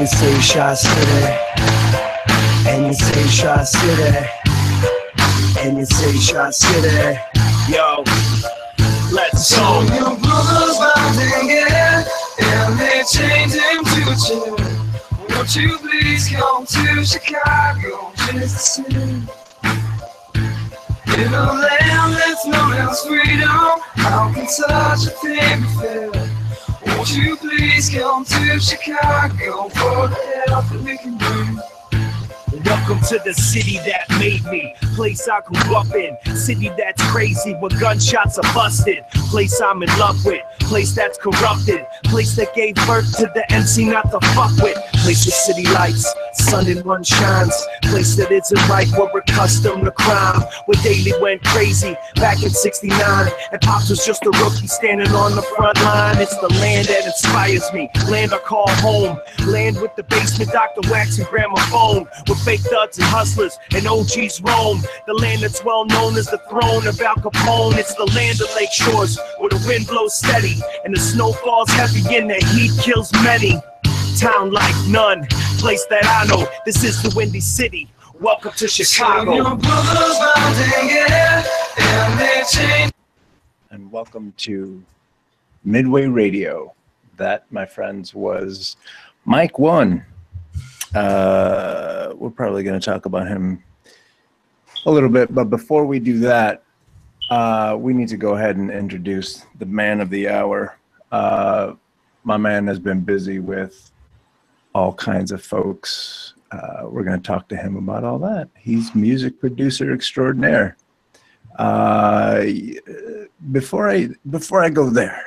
you say Shot City, and you say Shot City, and you say Shot City. Yo, let's go. Your brother's bonding, yeah, and they chained him to a chair. Won't you please come to Chicago, just the same? In a land that's known as freedom, how can such a thing be fair? Won't you please come to Chicago for the help that we can bring? Welcome to the city that made me, place I grew up in, city that's crazy where gunshots are busted, place I'm in love with, place that's corrupted, place that gave birth to the MC not to fuck with, place with city lights, sun and run shines, place that isn't right, we're accustomed to crime, where daily went crazy back in '69, and Pops was just a rookie standing on the front line. It's the land that inspires me, land I call home, land with the basement, Dr. Wax and gramophone, with fake thugs and hustlers and OGs roam, the land that's well known as the throne of Al Capone. It's the land of lake shores where the wind blows steady and the snow falls heavy and the heat kills many. Town like none, place that I know, this is the Windy City. Welcome to Chicago. And welcome to Midway Radio. That, my friends, was Mike One. We're probably going to talk about him a little bit, but before we do that, we need to go ahead and introduce the man of the hour. My man has been busy with all kinds of folks. We're going to talk to him about all that. He's music producer extraordinaire. Before I go there,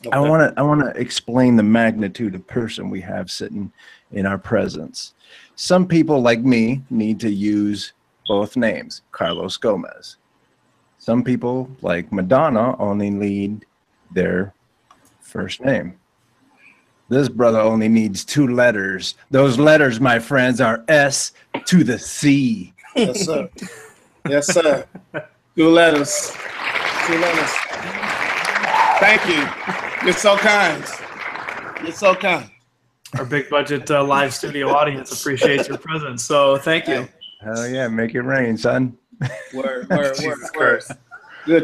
okay. I want to explain the magnitude of person we have sitting in our presence. Some people like me need to use both names, Carlos Gomez. Some people like Madonna only need their first name. This brother only needs 2 letters. Those letters, my friends, are S to the C. Yes, sir. Yes, sir. 2 letters. 2 letters. Thank you. You're so kind. You're so kind. Our big budget live studio audience appreciates your presence, so thank you. Hell yeah, make it rain, son. Word. Good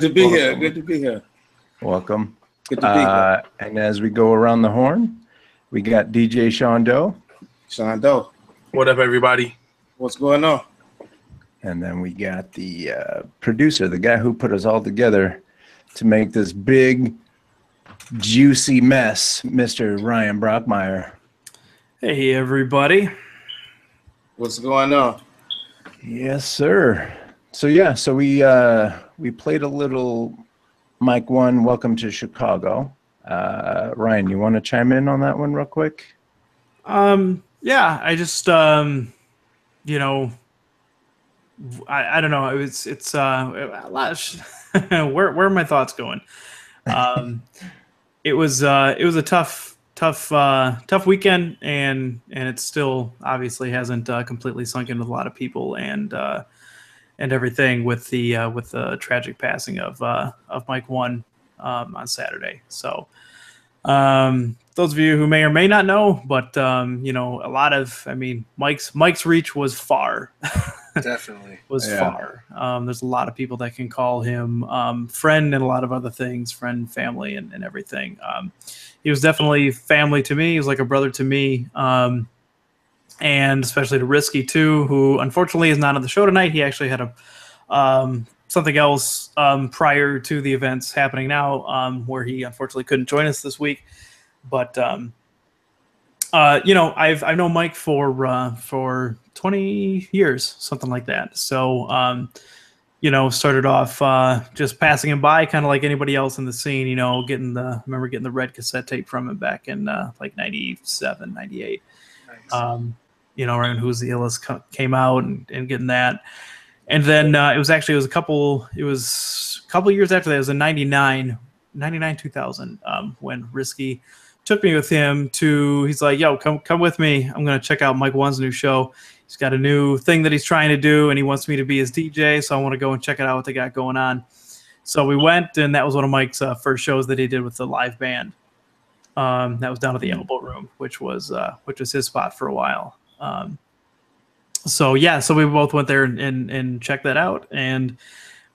to be here. Good to be here. Welcome. Good to be here. And as we go around the horn, we got DJ Sean Doe. Sean Doe. What up, everybody? What's going on? And then we got the producer, the guy who put us all together to make this big, juicy mess, Mr. Ryan Brockmeyer. Hey, everybody. What's going on? Yes, sir. So we played a little Mike One, Welcome to Chicago. Ryan, you want to chime in on that one real quick? Yeah, I just I don't know. It's a lot of where are my thoughts going? It was a tough weekend, and it still obviously hasn't completely sunk in with a lot of people and everything with the tragic passing of Mike One on Saturday. So those of you who may or may not know, but Mike's reach was far. Definitely far. There's a lot of people that can call him friend and a lot of other things, friend, family, and everything. He was definitely family to me. He was like a brother to me, and especially to Risky too, who unfortunately is not on the show tonight. He actually had something else prior to the events happening now, where he unfortunately couldn't join us this week. But I've known Mike for 20 years, something like that. So started off just passing him by, kind of like anybody else in the scene. Remember getting the red cassette tape from him back in like 97, 98. Nice. Right when Who's the Illest came out and getting that. And then it was a couple years after that. It was in 99, 2000, when Risky took me with him to, he's like, yo, come with me. I'm going to check out Mike One's new show. He's got a new thing that he's trying to do, and he wants me to be his DJ, so I want to go and check it out what they got going on. So we went, and that was one of Mike's first shows that he did with the live band. That was down at the Elbow Room, which was his spot for a while. So we both went there and checked that out, and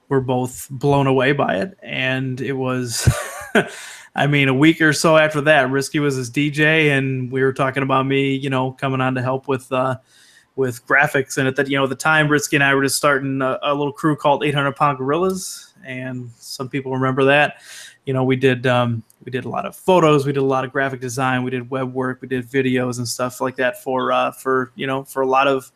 we're both blown away by it. And it was, I mean, a week or so after that, Risky was his DJ, and we were talking about me, coming on to help with graphics. And at the time, Risky and I were just starting a little crew called 800 Pound Gorillas, and some people remember that. We did a lot of photos, we did a lot of graphic design, we did web work, we did videos and stuff like that for a lot of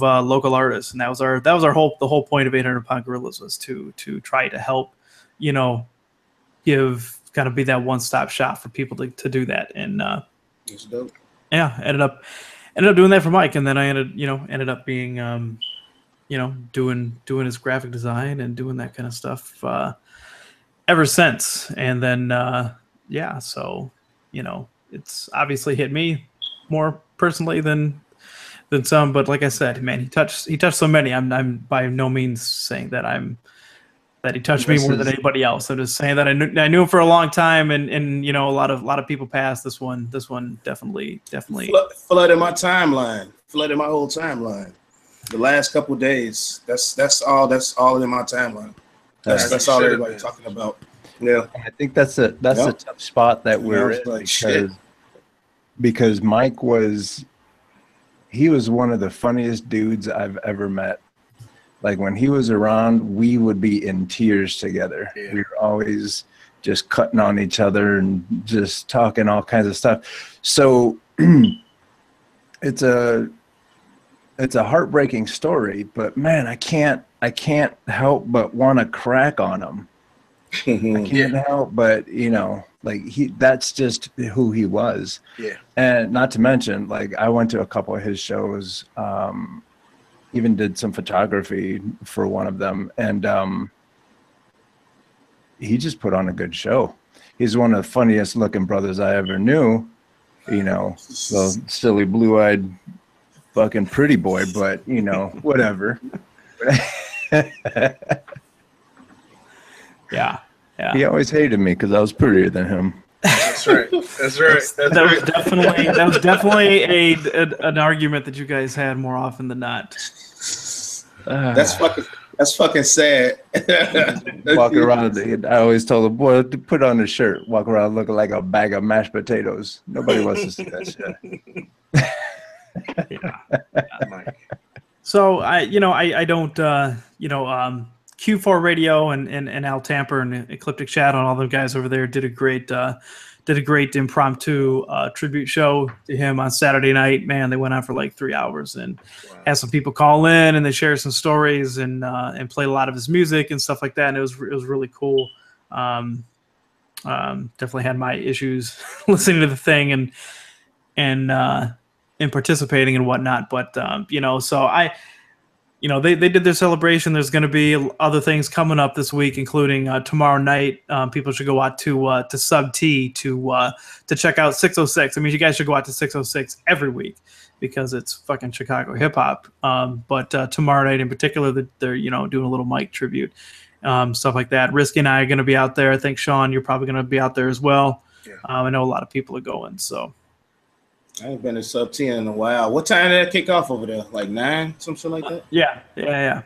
local artists. And that was the whole point of 800 Pound Gorillas, was to try to help, give kind of be that one-stop shop for people to do that. And it's dope. Yeah, ended up doing that for Mike, and then I ended up being doing his graphic design and doing that kind of stuff ever since. And then so it's obviously hit me more personally than some, but like I said, man, he touched so many. I'm by no means saying that he touched me more than anybody else. I'm just saying that I knew him for a long time, and a lot of people passed. This one definitely flooded my timeline, flooded my whole timeline. The last couple of days, that's all in my timeline. That's all everybody's talking about. Yeah, I think that's a tough spot that we're in, because Mike was one of the funniest dudes I've ever met. Like, when he was around, we would be in tears together. Yeah. We were always just cutting on each other and just talking all kinds of stuff. So it's a heartbreaking story, but man, I can't help but want to crack on him. I can't help but, that's just who he was. Yeah. And not to mention, like, I went to a couple of his shows, even did some photography for one of them, and he just put on a good show. He's one of the funniest looking brothers I ever knew, so silly blue-eyed fucking pretty boy, but whatever. Yeah. He always hated me because I was prettier than him. That's right. That was definitely an argument that you guys had more often than not. That's fucking sad. Walking around, I always told the boy to put on a shirt, walk around looking like a bag of mashed potatoes. Nobody wants to see that shit. Yeah. So I don't Q4 Radio and Al Tamper and Ecliptic Shadow and all them guys over there did a great impromptu tribute show to him on Saturday night. Man, they went on for like 3 hours and had some people call in, and they shared some stories and played a lot of his music and stuff like that. And it was really cool. Definitely had my issues listening to the thing and participating and whatnot. But so they did their celebration. There's going to be other things coming up this week, including tomorrow night. People should go out to Sub T to check out 606. I mean, you guys should go out to 606 every week because it's fucking Chicago hip hop. But tomorrow night in particular, they're doing a little Mike tribute, stuff like that. Risky and I are going to be out there. I think Sean, you're probably going to be out there as well. Yeah. I know a lot of people are going. So. I ain't been to Sub 10 in a while. What time did that kick off over there? Like 9, something like that? Yeah. I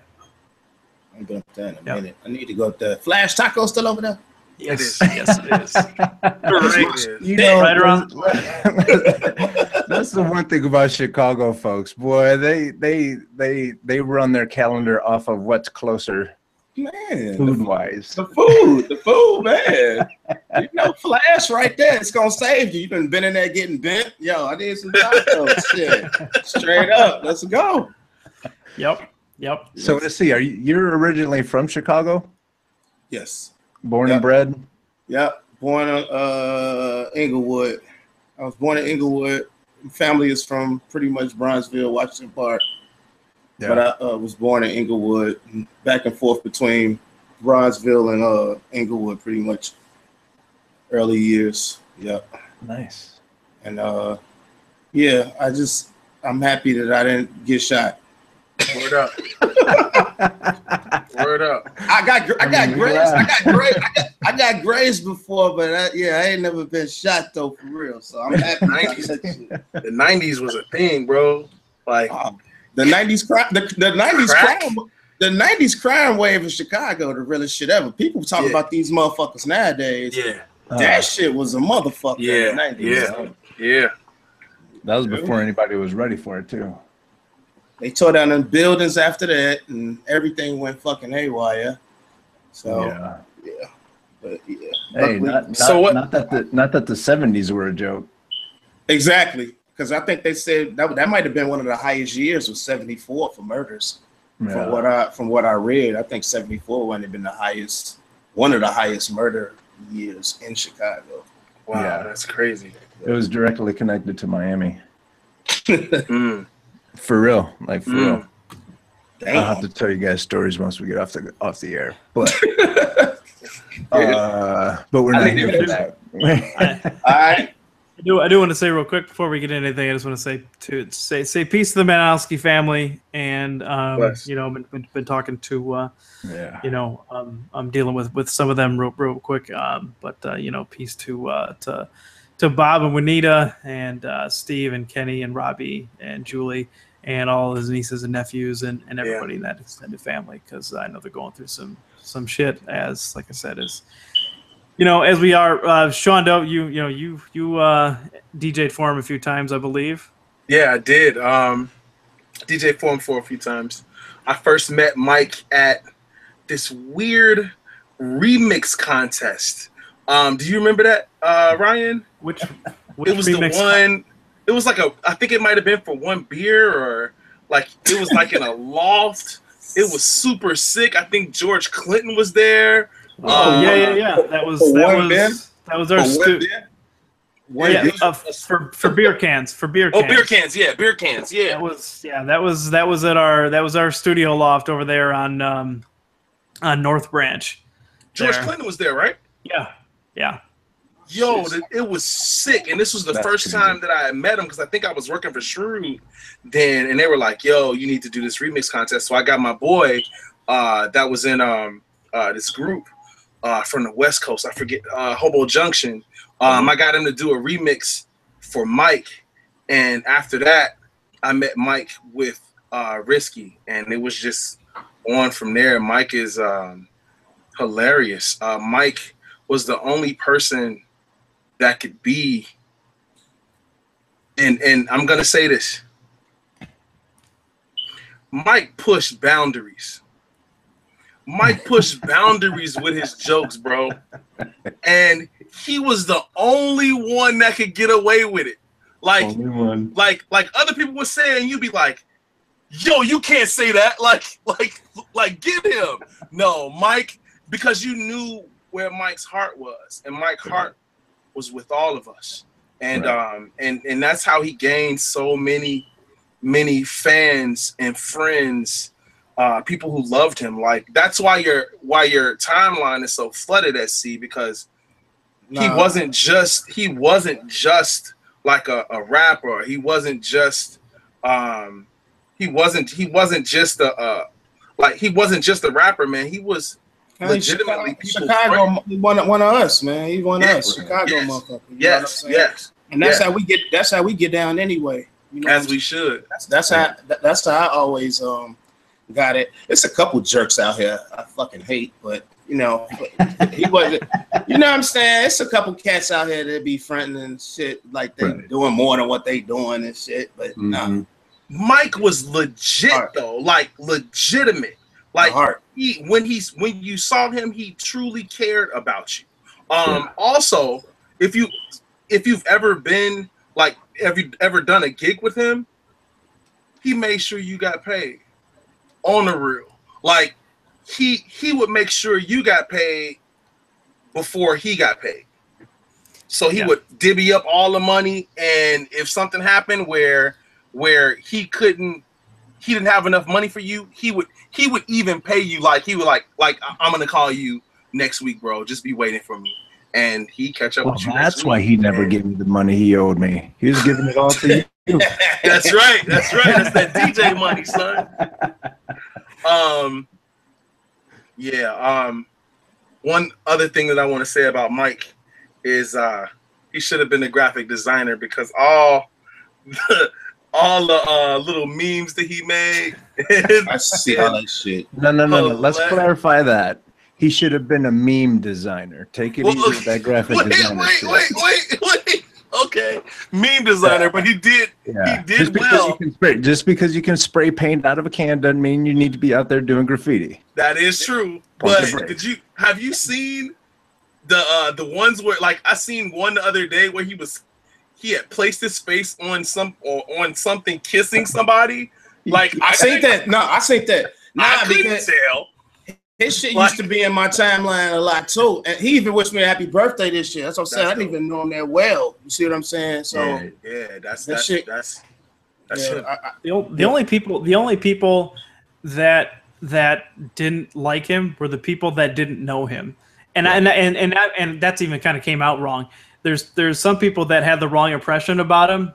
ain't been up there in a minute. I need to go up there. Flash Taco still over there? Yes, it is. Right around. That's the one thing about Chicago folks. Boy, they run their calendar off of what's closer. Man, food-wise. The food, man. Flash right there. It's going to save you. You've been in there getting bent. Yo, I need some tacos. Shit. Straight up. Let's go. Yep. So let's see. You're originally from Chicago? Yes. Born and bred? Yep. Born in Inglewood. I was born in Inglewood. Family is from pretty much Bronzeville, Washington Park. Yeah. But I was born in Inglewood, back and forth between Bronzeville and Inglewood pretty much early years. Yep. Nice. And I'm happy that I didn't get shot. Word up. Word up. I got grazed before, but I ain't never been shot though for real. So I'm happy. The 90s was a thing, bro. Like the 90s the 90s crime wave in Chicago, the realest shit ever. People talk about these motherfuckers nowadays. Yeah. That shit was a motherfucker in the 90s. Yeah. That was before anybody was ready for it too. They tore down them buildings after that, and everything went fucking haywire. So but Hey, not that the 70s were a joke. Exactly, because I think they said that might have been one of the highest years, was 74 for murders. From what I read, I think 74 might have been one of the highest murder years in Chicago. Wow, that's crazy. It was directly connected to Miami. For real, like for real. Damn. I'll have to tell you guys stories once we get off the air, but we're not here for that. All right. I do want to say real quick before we get into anything. I just want to say peace to the Manowski family, and you know, been talking to I'm dealing with some of them real quick, but you know, peace to Bob and Juanita and Steve and Kenny and Robbie and Julie and all his nieces and nephews and everybody in that extended family, because I know they're going through some shit, as like I said, is. You know, as we are, Sean Doe, you DJ'd for him a few times, I believe. Yeah, I did. DJ'd for him for a few times. I first met Mike at this weird remix contest. Do you remember that, Ryan? Which it was remix? The one. It was like I think it might have been for one beer, or like it was like in a loft. It was super sick. I think George Clinton was there. Yeah. That was our for beer cans. For beer cans. Oh, beer cans. Yeah, beer cans. Yeah. That was our studio loft over there on North Branch. George Clinton was there, right? Yeah. Yo, it was sick, and this was the first time that I met him, because I think I was working for Shrewd then, and they were like, "Yo, you need to do this remix contest." So I got my boy that was in this group. From the West Coast, I forget, Hobo Junction. I got him to do a remix for Mike, and after that, I met Mike with Risky, and it was just on from there. Mike is hilarious. Mike was the only person that could be, and I'm gonna say this, Mike pushed boundaries. Mike pushed boundaries with his jokes, bro. And he was the only one that could get away with it. Like other people would say, and you'd be like, yo, you can't say that. Like get him. No, Mike, because you knew where Mike's heart was. And Mike's heart was with all of us. And and that's how he gained so many fans and friends. People who loved him. Like, that's why your timeline is so flooded at sea, because he wasn't just like a rapper. He wasn't just he wasn't just a rapper, man. He was legitimately Chicago one of us, man. He one of us, Chicago motherfucker. Yes. And that's how we get down anyway. You know, as we should. That's how I always got it. It's a couple jerks out here I fucking hate, but you know, he wasn't. You know what I'm saying? It's a couple cats out here that be fronting and shit, like they doing more than what they doing and shit. But nah. Mike was legit though, like legitimate. Like when you saw him, he truly cared about you. Also, if you've ever been like, have you ever done a gig with him? He made sure you got paid. On the real, like he would make sure you got paid before he got paid. So he would divvy up all the money, and if something happened where he didn't have enough money for you, he would even pay you. Like he would like I'm gonna call you next week, bro. Just be waiting for me, and he catch up with you. That's why he never gave me the money he owed me. He was giving it all to That's right. That's that DJ money, son. One other thing that I want to say about Mike is he should have been a graphic designer, because all the little memes that he made. I see all that shit. No. Let's clarify that. He should have been a meme designer. Take it easy with that graphic designer. Wait. Okay, meme designer, but he did. Yeah. He did just because you can spray paint out of a can doesn't mean you need to be out there doing graffiti. That is true. But have you seen the ones where, like, I seen one the other day where he had placed his face on something kissing somebody. Like, I seen that. No, I seen that. I couldn't tell. His shit used to be in my timeline a lot too, and he even wished me a happy birthday this year. That's what I'm saying. I didn't even know him that well. You see what I'm saying? So that's shit. The only people that didn't like him were the people that didn't know him, and that's even kind of came out wrong. There's some people that had the wrong impression about him,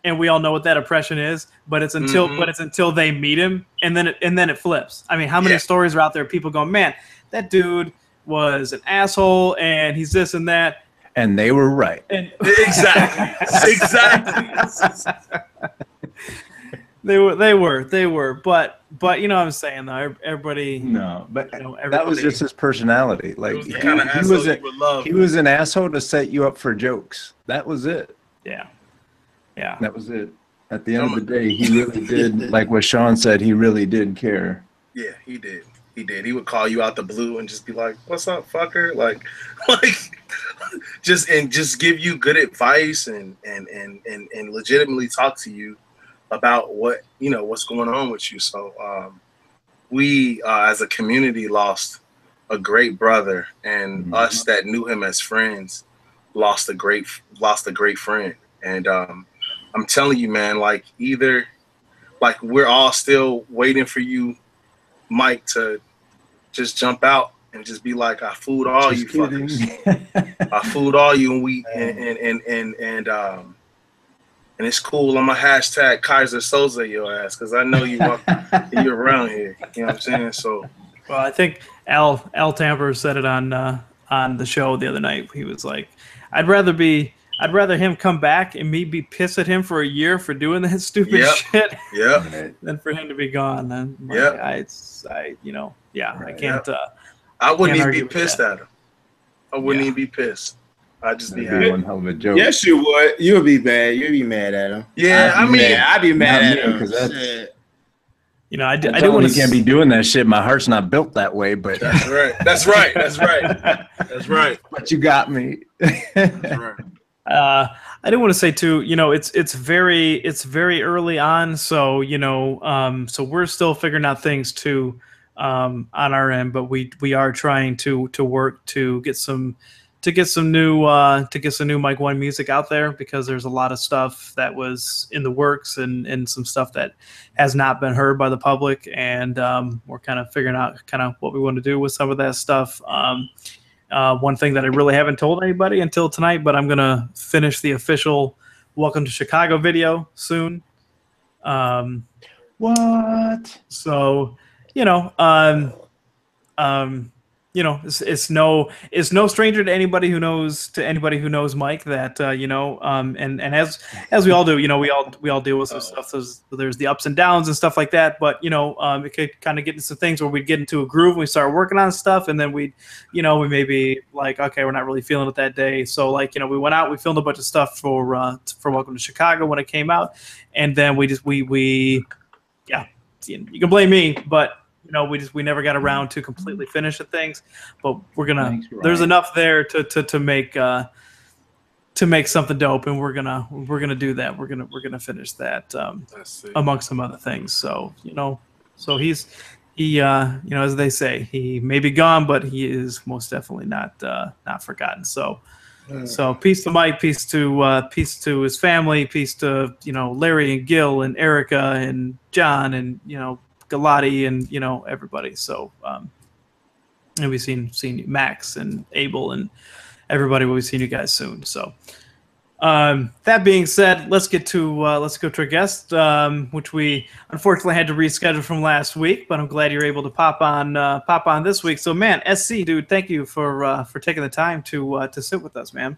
and we all know what that impression is, but it's until they meet him, and then it flips. I mean, how many stories are out there? People going, man, that dude was an asshole, and he's this and that, and they were right. And exactly. They were, but you know what I'm saying though. Everybody. No, but that was just his personality. Like he was an asshole to set you up for jokes. That was it. Yeah. That was it. At the end of the day, he really did, like what Sean said, he really did care. Yeah, he did. He would call you out the blue and just be like, "What's up, fucker?" Like just give you good advice and legitimately talk to you about what's going on with you. So we as a community lost a great brother, and us that knew him as friends lost a great friend. And I'm telling you, man, we're all still waiting for you, Mike, to just jump out and just be like, I fooled all you fuckers. I fooled all you, and we and it's cool. I'm a hashtag Kaiser Soze your ass, because I know you're around here. You know what I'm saying? So, well, I think Al Tamper said it on the show the other night. He was like, I'd rather him come back and me be pissed at him for a year for doing that stupid shit than for him to be gone. And I can't. I wouldn't even be pissed at him. I wouldn't even be pissed. I'd just be happy. One hell of a joke. Yes, you would. You'd be bad. You'd be mad at him. Yeah, I'd be mad at him because that's. You know, I do want to. You can't be doing that shit. My heart's not built that way, but that's right. That's right. But you got me. That's right. I do want to say too, you know, it's very early on, so so we're still figuring out things too on our end, but we are trying to work to get some new Mike One music out there, because there's a lot of stuff that was in the works and some stuff that has not been heard by the public, and we're kind of figuring out kind of what we want to do with some of that stuff. One thing that I really haven't told anybody until tonight, but I'm going to finish the official Welcome to Chicago video soon. What? So, it's no stranger to anybody who knows Mike that, and as we all do, we all deal with some stuff. So there's the ups and downs and stuff like that, but it could kind of get into some things where we'd get into a groove and we start working on stuff, and then we may be like, okay, we're not really feeling it that day. So we went out, we filmed a bunch of stuff for Welcome to Chicago when it came out, and then we you can blame me, but we never got around to completely finish the things, but there's enough there to make something dope, and we're gonna do that. We're gonna finish that amongst some other things. So he as they say, he may be gone, but he is most definitely not forgotten. So peace to Mike, peace to his family, peace to Larry and Gil and Erica and John and Galati and everybody. So and we've seen Max and Abel and everybody. We'll be seeing you guys soon. So That being said, let's go to our guest, which we unfortunately had to reschedule from last week, but I'm glad you're able to pop on this week. So, man, SC, dude, thank you for taking the time to sit with us, man.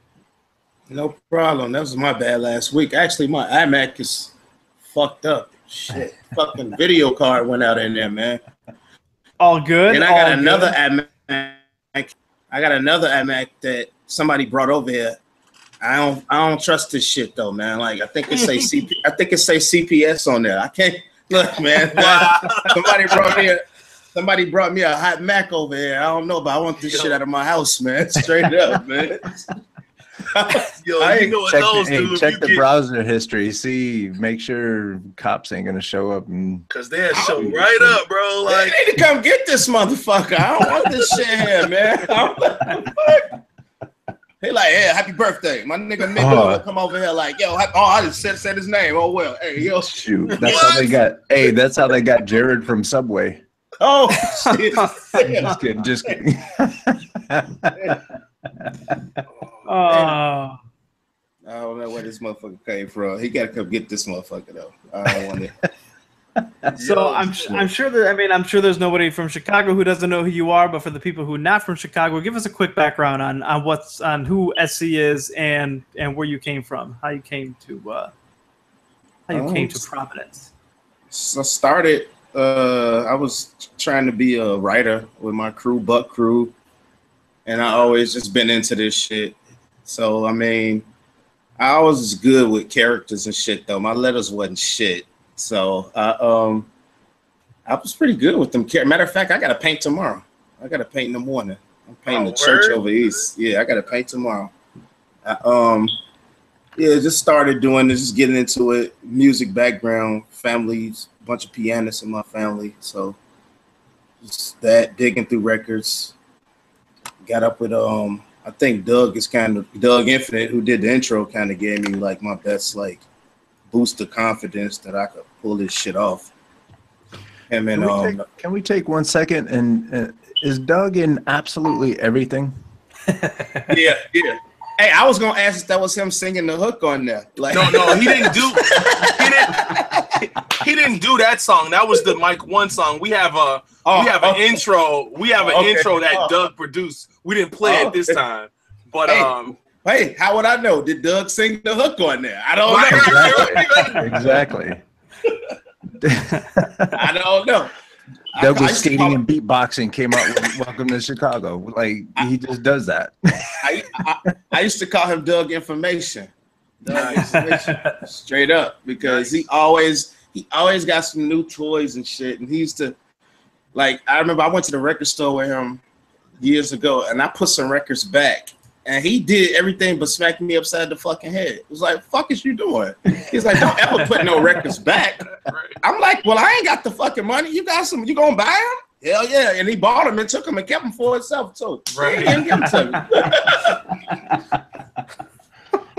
No problem. That was my bad last week. Actually, my iMac is fucked up. Shit, fucking video card went out in there, man. All good. And I got another iMac. I got another iMac that somebody brought over here. I don't trust this shit though, man. Like I think it say CPS on there. I can't look, man. Somebody brought me a hot Mac over here. I don't know, but I want this shit out of my house, man. Straight up, man. Yo, you know what those do? Check the browser history. See, make sure cops ain't gonna show up and because they'll show right up, bro. Like they need to come get this motherfucker. I don't want this shit here, man. He like, yeah, happy birthday. My nigga will come over here like, yo, I just said his name. Oh well. Hey, yo. Shoot. That's how they got that's how they got Jared from Subway. Oh shit. Just kidding. I don't know where this motherfucker came from. He gotta come get this motherfucker though. I don't want it. So I'm sure I'm sure there's nobody from Chicago who doesn't know who you are, but for the people who are not from Chicago, give us a quick background on who SC is and where you came from, how you came to prominence. So I started. I was trying to be a writer with my crew, Buck Crew, and I always just been into this shit. So I mean, I was good with characters and shit though. My letters wasn't shit. So I was pretty good with them. Matter of fact, I got to paint tomorrow. I got to paint in the morning. I'm painting the church over east. Yeah, I got to paint tomorrow. Just started doing this, just getting into it. Music background, families, a bunch of pianists in my family. So just that, digging through records. Got up with I think Doug Infinite, who did the intro, kind of gave me like my best like boost of confidence that I could pull this shit off. And then, can we take 1 second and is Doug in absolutely everything? Yeah. Hey, I was gonna ask if that was him singing the hook on there. Like, no, he didn't do that song. That was the Mike One song. We have an intro. We have an intro that Doug produced. We didn't play it this time, but Hey, how would I know? Did Doug sing the hook on there? I don't know. Exactly. I don't know. Doug was skating and beatboxing, came out with Welcome to Chicago. Like, he just does that. I used to call him Doug Information. Doug Information. Straight up. Because he always got some new toys and shit. And he used to, like, I remember I went to the record store with him years ago, and I put some records back. And he did everything but smack me upside the fucking head. It was like, fuck is you doing? He's like, don't ever put no records back. I'm like, well, I ain't got the fucking money. You got some, you gonna buy them? Hell yeah. And he bought them and took them and kept them for himself too. Right. He didn't give them to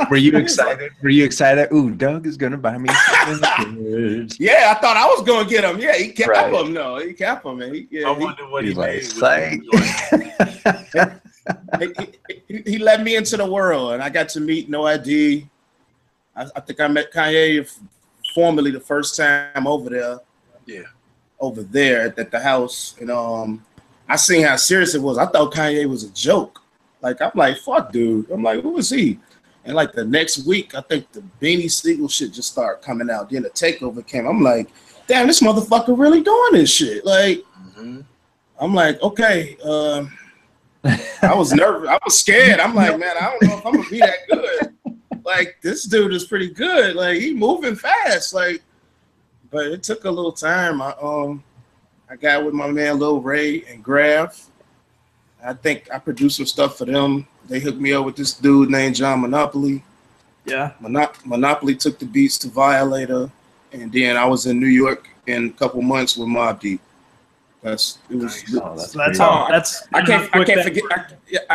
me. Were you excited? Ooh, Doug is gonna buy me records. Yeah, I thought I was gonna get them. Yeah, he kept them. No, he kept them. And I wonder what he made. He led me into the world, and I got to meet No ID. I think I met Kanye formally the first time over there. Yeah, over there at the house, and I seen how serious it was. I thought Kanye was a joke. Like I'm like, fuck, dude. I'm like, who is he? And like the next week, I think the Beanie Siegel shit just started coming out. Then the takeover came. I'm like, damn, this motherfucker really doing this shit. Like, I'm like, okay. I was nervous. I was scared. I'm like, man, I don't know if I'm gonna be that good. Like, this dude is pretty good. Like, he moving fast. Like, but it took a little time. I got with my man Lil Ray and Graf. I think I produced some stuff for them. They hooked me up with this dude named John Monopoly. Yeah. Monopoly took the beats to Violator, and then I was in New York in a couple months with Mobb Deep. I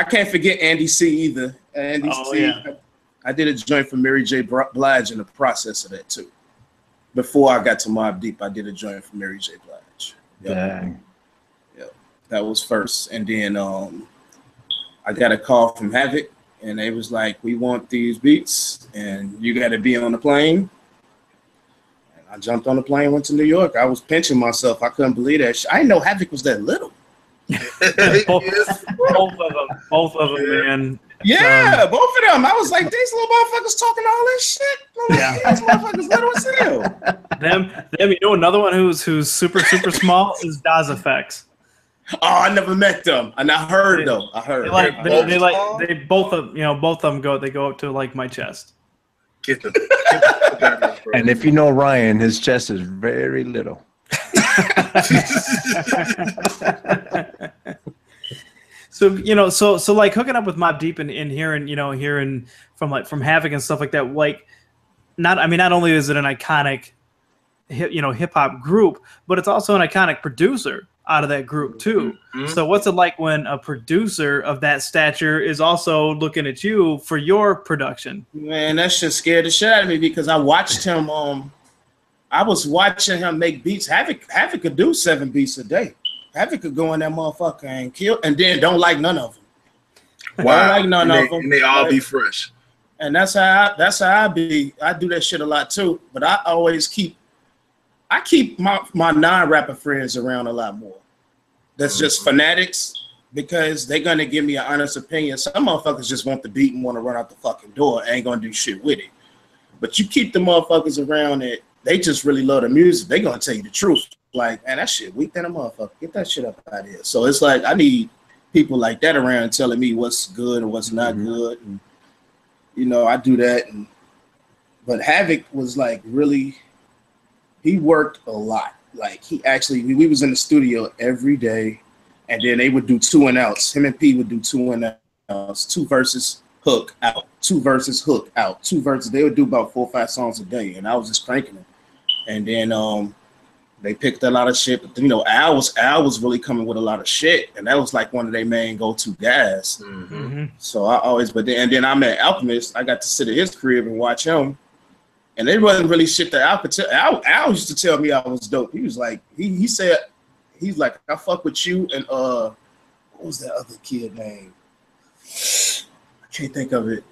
can't forget Andy C either. Andy C. Yeah. I did a joint for Mary J. Blige in the process of that too. Before I got to Mobb Deep, I did a joint for Mary J. Blige. Dang. That was first, and then I got a call from Havoc. and they was like, we want these beats, and you got to be on the plane. And I jumped on the plane, went to New York. I was pinching myself. I couldn't believe that shit. I didn't know Havoc was that little. both of them, man. Yeah, both of them. I was like, these little motherfuckers talking all this shit. Yeah. These motherfuckers little as hell. Them. You know, another one who's super small is Daz Effects. Oh, I never met them, and I heard though. I heard. They both of them go up to like my chest. Get them. And if you know Ryan, his chest is very little. So like hooking up with Mobb Deep and hearing from Havoc and stuff like that, like not only is it an iconic hip hop group, but it's also an iconic producer out of that group too. Mm-hmm. So what's it like when a producer of that stature is also looking at you for your production? Man, that shit scared the shit out of me because I watched him. I was watching him make beats. Havoc could do 7 beats a day. Havoc could go in that motherfucker and kill, and then don't like none of them. Wow, don't like none of them. And they all be fresh. And that's how I be. I do that shit a lot too. But I always keep my non-rapper friends around a lot more. That's just fanatics because they're gonna give me an honest opinion. Some motherfuckers just want the beat and want to run out the fucking door. Ain't gonna do shit with it. But you keep the motherfuckers around that they just really love the music. They gonna tell you the truth. Like, man, that shit weak than a motherfucker. Get that shit up out of here. So it's like I need people like that around telling me what's good and what's not good. And I do that. But Havoc was like really, he worked a lot. Like we was in the studio every day, and then they would do 2 and outs. Him and P would do 2 and outs, 2 verses, hook out, 2 verses, hook out, 2 verses. They would do about 4 or 5 songs a day, and I was just cranking them. And then they picked a lot of shit. But Al was really coming with a lot of shit, and that was like one of their main go-to guys. Mm-hmm. So I always, then I met Alchemist. I got to sit at his crib and watch him. And it wasn't really shit that Al could tell. Al used to tell me I was dope. He was like, he said, he's like, I fuck with you and what was that other kid name? I can't think of it.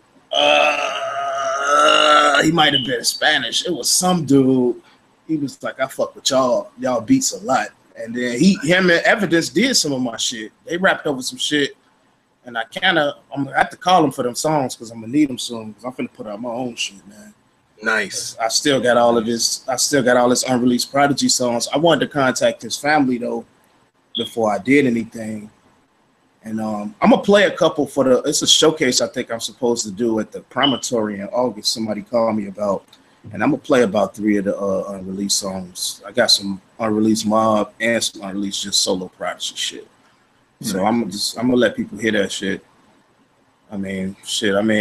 He might have been Spanish. It was some dude. He was like, I fuck with y'all beats a lot. And then him and Evidence did some of my shit. They rapped over some shit. And I'm gonna have to call them for them songs because I'm gonna need them soon because I'm finna put out my own shit, man. Nice. I still got all this unreleased Prodigy songs. I wanted to contact his family though before I did anything. And I'm gonna play a couple it's a showcase I think I'm supposed to do at the Promontory in August. Somebody called me about, and I'm gonna play about 3 of the unreleased songs. I got some unreleased Mob and some unreleased just solo Prodigy shit. So I'm gonna let people hear that shit. I mean,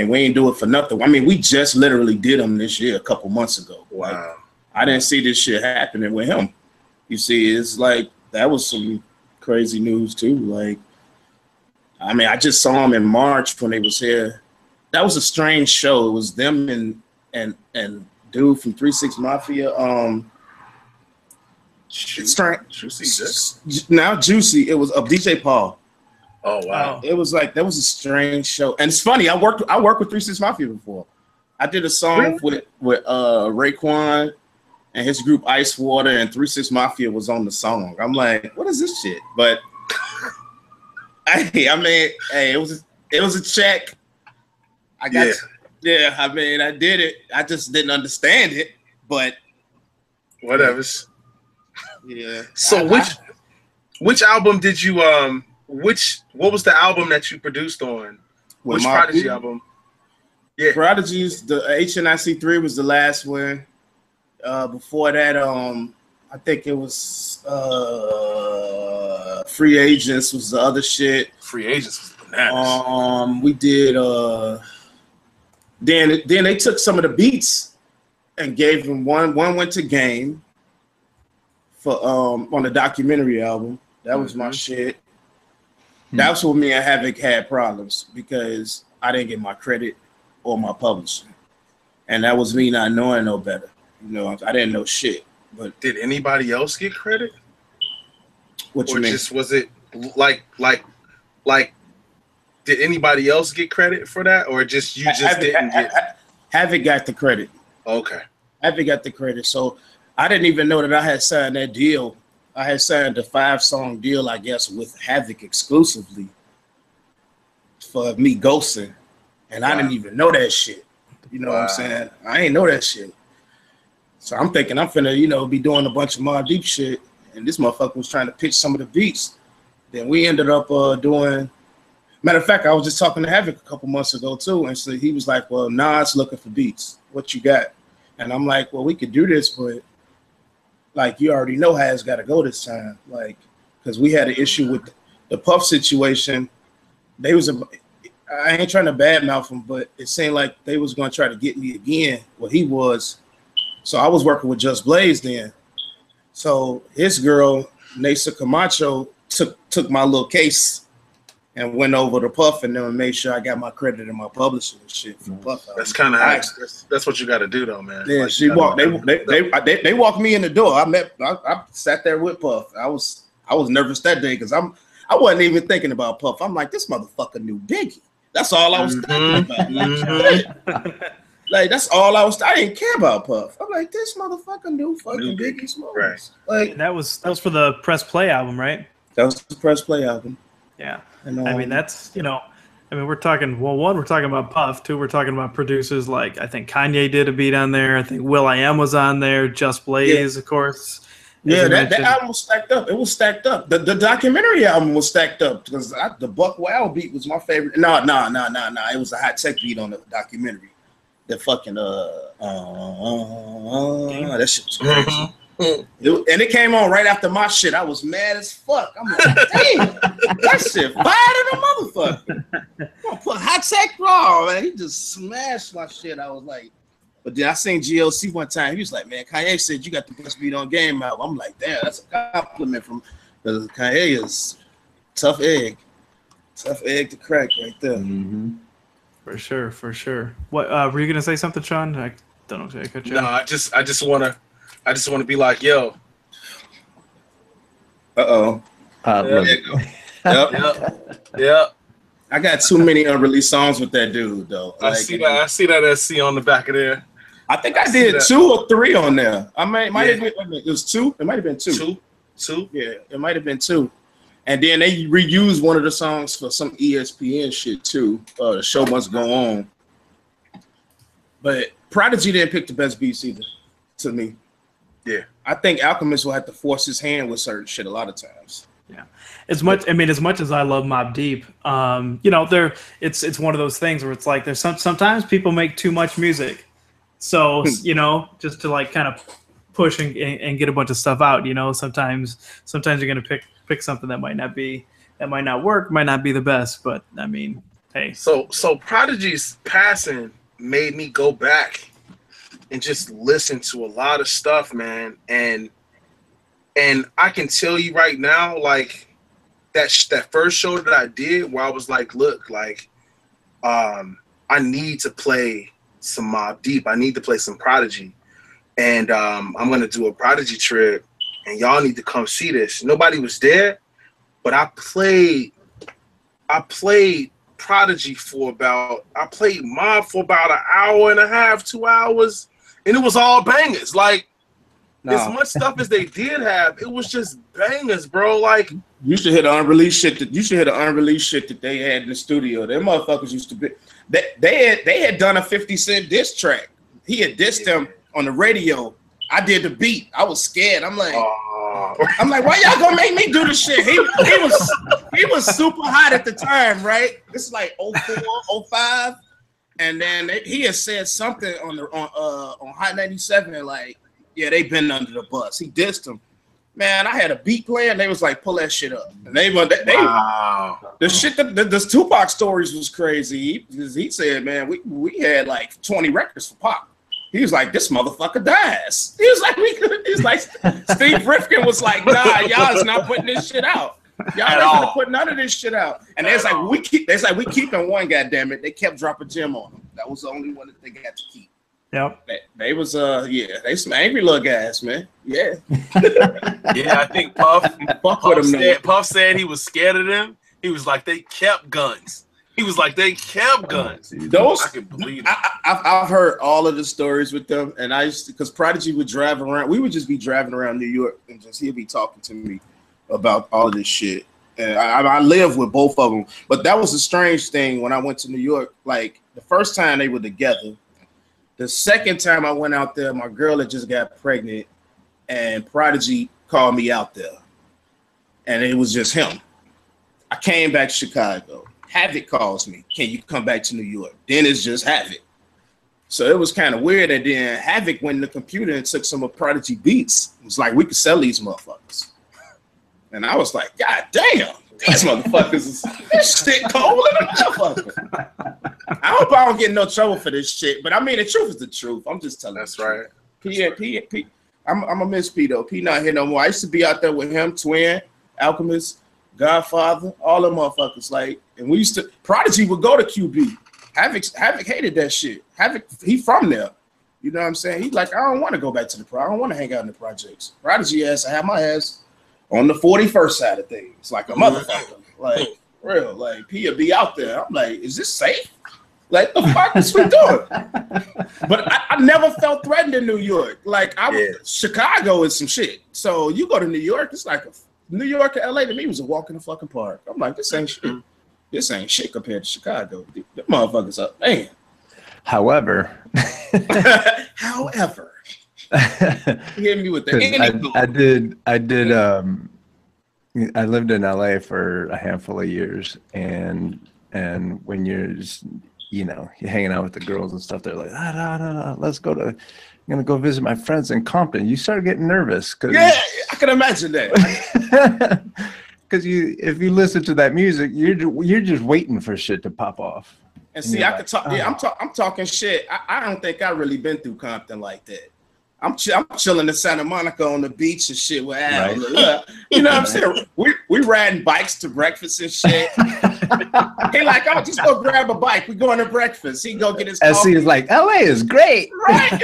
we ain't do it for nothing. I mean, we just literally did them this year a couple months ago. Wow. Like, I didn't see this shit happening with him. You see, it's like, that was some crazy news too. Like, I mean, I just saw him in March when they was here. That was a strange show. It was them and dude from 3-6 Mafia. Now Juicy. It was DJ Paul. Oh wow! It was like that was a strange show, and it's funny. I worked with 3-6 Mafia before. I did a song with Raekwon and his group Ice Water, and 3-6 Mafia was on the song. I'm like, what is this shit? But it was a check. I got I did it. I just didn't understand it, but whatever. Yeah. So which album did you what was the album that you produced on? Which Prodigy album? Yeah. Prodigy's the HNIC3 was the last one. Before that, I think it was Free Agents was the other shit. Free Agents was bananas. We did then they took some of the beats and gave them one went to Game for on the documentary album. That was my shit. That's when me and Havoc had problems because I didn't get my credit or my publishing. And that was me not knowing no better. I didn't know shit. But did anybody else get credit? What you mean? Just was it like Did anybody else get credit for that, or just you just didn't get? Havoc got the credit. Okay. Havoc got the credit. So I didn't even know that I had signed that deal. I had signed a 5-song deal, I guess, with Havoc exclusively for me ghosting. And I didn't even know that shit. You know what I'm saying? I ain't know that shit. So I'm thinking I'm finna, you know, be doing a bunch of Mobb Deep shit. And this motherfucker was trying to pitch some of the beats. Then we ended up doing. Matter of fact, I was just talking to Havoc a couple months ago too, and so he was like, "Well, Nas looking for beats. What you got?" And I'm like, "Well, we could do this, but like you already know how it's got to go this time, like because we had an issue with the Puff situation. I ain't trying to badmouth him, but it seemed like they was gonna try to get me again. Well, he was. So I was working with Just Blaze then. So his girl Nasa Camacho took my little case and went over to Puff and then made sure I got my credit and my publishing and shit from Puff. That's kind of that's what you got to do though, man. Yeah, like she walked. They walked me in the door. I sat there with Puff. I was nervous that day because I wasn't even thinking about Puff. I'm like, this motherfucker knew Biggie. That's all I was thinking about. Like that's all I didn't care about Puff. I'm like, this motherfucker knew fucking Biggie Smalls. Right. Like and that was for the Press Play album, right? That was the Press Play album. Yeah. And, I mean, that's, you know, I mean, we're talking, well, one, we're talking about Puff. Two, we're talking about producers like, I think Kanye did a beat on there. I think Will.i.am was on there. Just Blaze, of course. Yeah, that album was stacked up. It was stacked up. The documentary album was stacked up because the Buck Wild beat was my favorite. No. It was a Hot Tech beat on the documentary. The fucking, that shit was crazy. And it came on right after my shit. I was mad as fuck. I'm like, damn, that shit fired in a motherfucker. I'm gonna put Hot Tech Raw, man. He just smashed my shit. I was like, but then I seen GLC one time. He was like, man, Kanye said you got the best beat on Game album. I'm like, damn, that's a compliment from because Kanye is tough egg to crack right there. Mm-hmm. For sure. What were you gonna say something, Sean? I don't know if I cut you. No, I just wanna be like, yo. Uh-oh. Yep. I got too many unreleased songs with that dude, though. I see that SC on the back of there. I think I did 2 or 3 on there. I might have been. It was 2. It might have been 2. 2. Yeah, it might have been 2. And then they reused one of the songs for some ESPN shit too. The show must go on. But Prodigy didn't pick the best beats either, to me. Yeah, I think Alchemist will have to force his hand with certain shit a lot of times. Yeah, as much as I love Mobb Deep, you know, it's one of those things where it's like there's sometimes people make too much music, so you know, just to like kind of push and get a bunch of stuff out. You know, sometimes you're gonna pick something that might not work, might not be the best, but I mean, hey. So Prodigy's passing made me go back and just listen to a lot of stuff, man. And I can tell you right now, like that first show that I did where I was like, look, like, I need to play some Mobb Deep. I need to play some Prodigy. And I'm going to do a Prodigy trip and y'all need to come see this. Nobody was there, but I played Prodigy I played Mobb for about an hour and a half, 2 hours. And it was all bangers. Like, as much stuff as they did have, it was just bangers, bro. Like, you should hear the unreleased shit that they had in the studio. Them motherfuckers used to be. They had done a 50 Cent diss track. He had dissed them on the radio. I did the beat. I was scared. I'm like, why y'all gonna make me do this shit? He was super hot at the time, right? This is like 04, 05. And then he had said something on Hot 97, like, yeah, they been under the bus. He dissed them. Man, I had a beat player, and they was like, pull that shit up. And the shit that the Tupac stories was crazy. He said, man, we had like 20 records for Pac. He was like, this motherfucker dies. He was like, Steve Rifkin was like, nah, y'all is not putting this shit out. Y'all ain't gonna put none of this shit out. And there's like, we keeping one, goddammit. They kept dropping Jim on them. That was the only one that they got to keep. Yep. They was they some angry little guys, man. Yeah. Yeah, I think Puff said he was scared of them. He was like, they kept guns. He was like, they kept guns. Those I can believe it. I've heard all of the stories with them, and I used to, because Prodigy would drive around. We would just be driving around New York, and just he'd be talking to me about all of this shit. And I lived with both of them, but that was a strange thing when I went to New York. Like the first time they were together, the second time I went out there, my girl had just got pregnant, and Prodigy called me out there, and it was just him. I came back to Chicago. Havoc calls me, can you come back to New York? Then it's just Havoc. So it was kind of weird. And then Havoc went in the computer and took some of Prodigy beats. It was like, we could sell these motherfuckers. And I was like, God damn, these motherfuckers, this shit cold in a motherfucker. I hope I don't get in no trouble for this shit. But I mean, the truth is the truth. I'm just telling you. That's right. P. I'm a miss P though. P not here no more. I used to be out there with him, Twin, Alchemist, Godfather, all them motherfuckers. Like, and we used to, Prodigy would go to QB. Havoc hated that shit. Havoc, he from there. You know what I'm saying? He's like, I don't want to go back to I don't want to hang out in the projects. Prodigy ass, I have my ass on the 41st side of things. Like a motherfucker. Like, real. Like, P would be out there. I'm like, is this safe? Like, the fuck is we doing? But I never felt threatened in New York. Like, Chicago is some shit. So you go to New York, it's like New York and LA to me was a walk in the fucking park. I'm like, this ain't shit. This ain't shit compared to Chicago. The motherfuckers up, man. However, hit me with the I lived in LA for a handful of years, and when you're just, you're hanging out with the girls and stuff, they're like, let's go to, I'm gonna go visit my friends in Compton. You start getting nervous, yeah, I can imagine that. Because if you listen to that music, you're just waiting for shit to pop off. And see, I could talk. Yeah, I'm talking shit. I don't think I really been through Compton like that. I'm chilling in Santa Monica on the beach and shit with Al. Right. You know what I'm saying? We riding bikes to breakfast and shit. He like, oh, just go grab a bike. We going to breakfast. He go get his coffee. SC is like, LA is great. Right.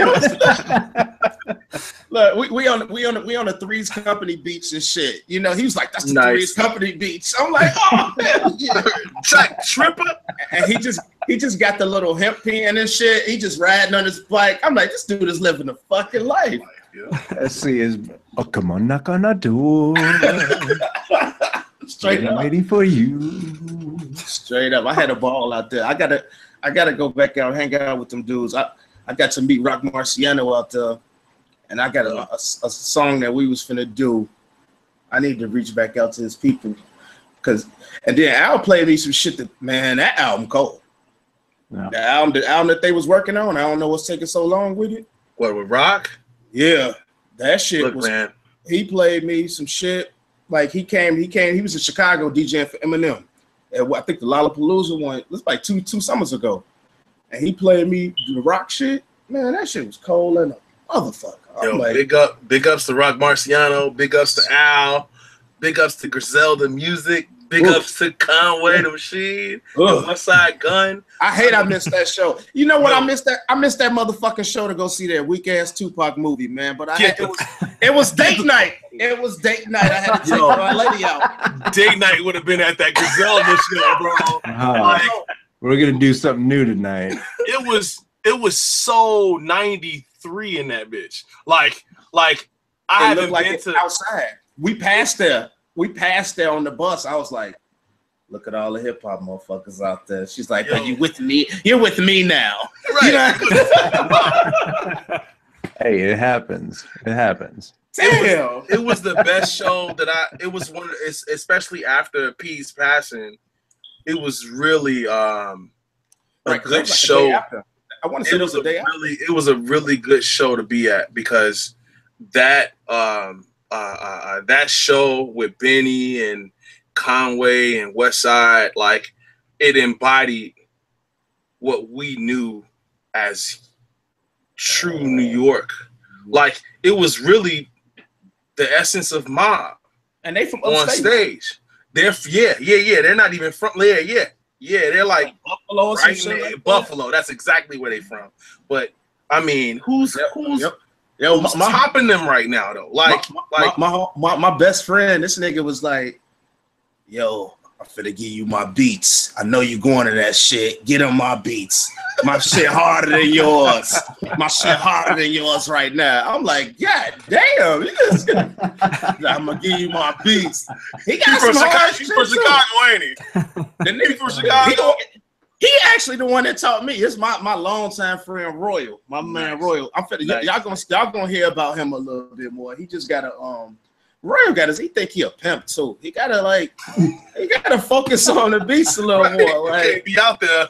Look, we on the Threes Company beach and shit. He was like, that's the Threes Company beach. I'm like, oh hell yeah. Jack Tripper. And he just got the little hemp pen and shit. He just riding on his bike. I'm like, this dude is living a fucking life. SC is, oh, come on, knock on the door. Straight up. Waiting for you. Straight up. I had a ball out there. I gotta go back out and hang out with them dudes. I got to meet Rock Marciano out there, and I got a song that we was finna do. I need to reach back out to his people, and then Al played me some shit that album cold. Yeah. The album that they was working on, I don't know what's taking so long with it. What, with Rock? Yeah, that shit. Look, man. He played me some shit. Like he was in Chicago DJing for Eminem. And I think the Lollapalooza one, it was like two summers ago. And he played me the Rock shit. Man, that shit was cold and a motherfucker. Yo, like, big ups to Rock Marciano, big ups to Al, big ups to Griselda Music, big ups to Conway the Machine, West Side Gun. I missed that show. You know what? I missed that motherfucking show to go see that weak ass Tupac movie, man. But it was date night. It was date night. I had to take my lady out. Date night would have been at that Griselda show, bro. We're gonna do something new tonight. It was so 93 in that bitch. Like I haven't been to outside. We passed there on the bus. I was like, look at all the hip hop motherfuckers out there. She's like, but you with me? You're with me now. Right. Hey, it happens. Damn. It was the best show it was one, especially after P's passing. It was really a good show. I want to say it was a really good show to be at, because that that show with Benny and Conway and Westside, like, it embodied what we knew as true New York. Like, it was really the essence of mob. And they from upstate. On stage. They're not even from there. Yeah, they're like Buffalo. Right in Buffalo. That's exactly where they from. But I mean, who's topping them right now though? Like my best friend, this nigga was like, yo, I'm finna give you my beats. I know you going to that shit. Get on my beats. My shit harder than yours. My shit harder than yours right now. I'm like, God damn. I'm gonna give you my beats. He got some hard shit. He's from Chicago, ain't he? The nigga from Chicago. He actually the one that taught me. It's my longtime friend Royal. My man Royal. I'm finna y'all gonna hear about him a little bit more. He just got a Royal got he think he a pimp too. He gotta focus on the beats a little more. Like be out there.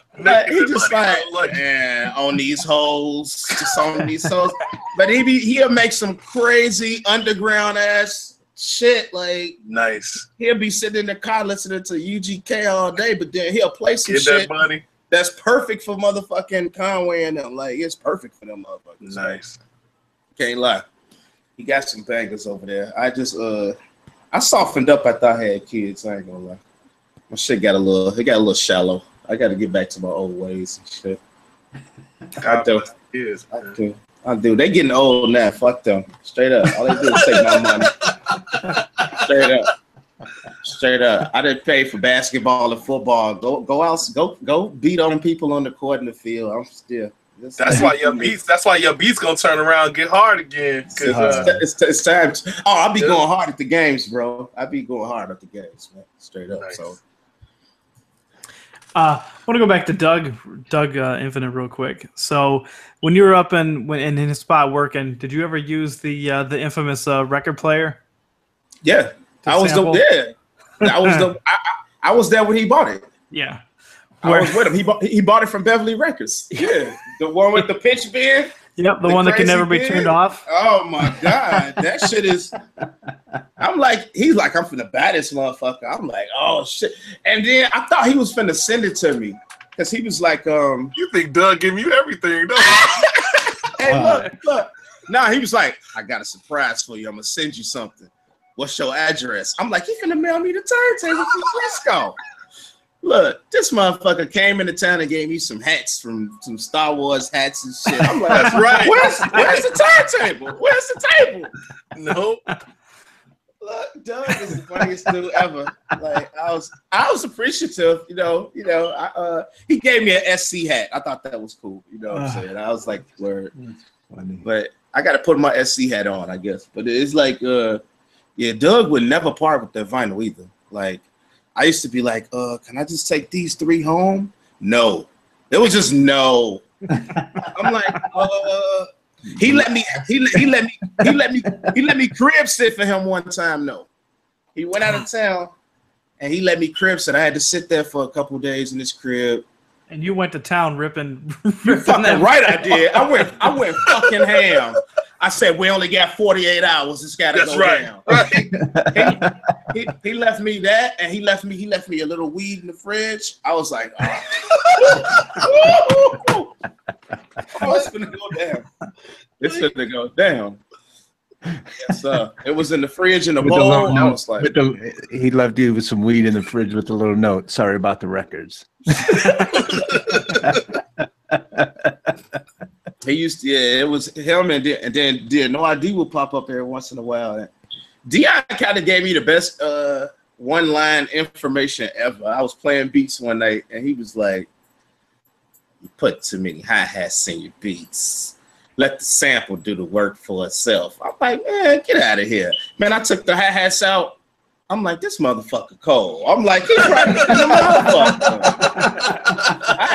He just like man, on these hoes, just on these hoes. But he'll make some crazy underground ass shit. Like nice. He'll be sitting in the car listening to UGK all day, but then he'll play some shit that money. That's perfect for motherfucking Conway and them. Like it's perfect for them motherfuckers. Nice. Can't lie. He got some bangers over there. I just I softened up after I had kids. I ain't gonna lie. My shit got a little shallow. I got to get back to my old ways and shit. I do. They getting old now. Fuck them. Straight up. All they do is take my money. Straight up. I didn't pay for basketball and football. Go out. Go beat on people on the court in the field. I'm still. That's why your beats gonna turn around and get hard again. It's time. I'll be going hard at the games, bro. I be going hard at the games, man. Straight up. Nice. So, I want to go back to Doug Infinite real quick. So, when you were up in his spot working, did you ever use the infamous record player? Yeah, I was there when he bought it. Yeah. I was with him. He bought it from Beverly Records. Yeah, the one with the pitch bend. Yep, the one that can never be turned off. Oh my God, that shit is. I'm like, he's like, I'm finna buy this motherfucker. I'm like, oh shit. And then I thought he was finna send it to me because he was like, You think Doug giving you everything, don't you? Hey, look. Nah, he was like, I got a surprise for you. I'm gonna send you something. What's your address? I'm like, he finna mail me the turntable from Frisco. Look, this motherfucker came into town and gave me some hats from some Star Wars hats and shit. I'm like, that's right. Where's the turntable? Where's the table? Nope. Look, Doug is the funniest dude ever. Like I was appreciative, he gave me an SC hat. I thought that was cool. You know what I'm saying? I was like, word. But I gotta put my SC hat on, I guess. But it's like, Doug would never part with that vinyl either. Like, I used to be like, can I just take these 3 home? No. It was just no. I'm like, he let me crib sit for him one time. No. He went out of town and he let me crib sit. I had to sit there for a couple of days in his crib. And you went to town ripping fucking right I did. I went fucking ham. I said, we only got 48 hours. It's got to go down. Right. He left me that, and he left me a little weed in the fridge. I was like, oh, it's gonna go down. It's gonna go down. Yes, it was in the fridge in the bowl. I was like, he left you with some weed in the fridge with a little note. Sorry about the records. He used to, it was him, and then No ID would pop up every once in a while. Dion kind of gave me the best one-line information ever. I was playing beats one night, and he was like, "You put too many hi-hats in your beats. Let the sample do the work for itself." I'm like, man, get out of here, man. I took the hi-hats out. I'm like, this motherfucker cold. I'm like, he's right in the motherfucker. I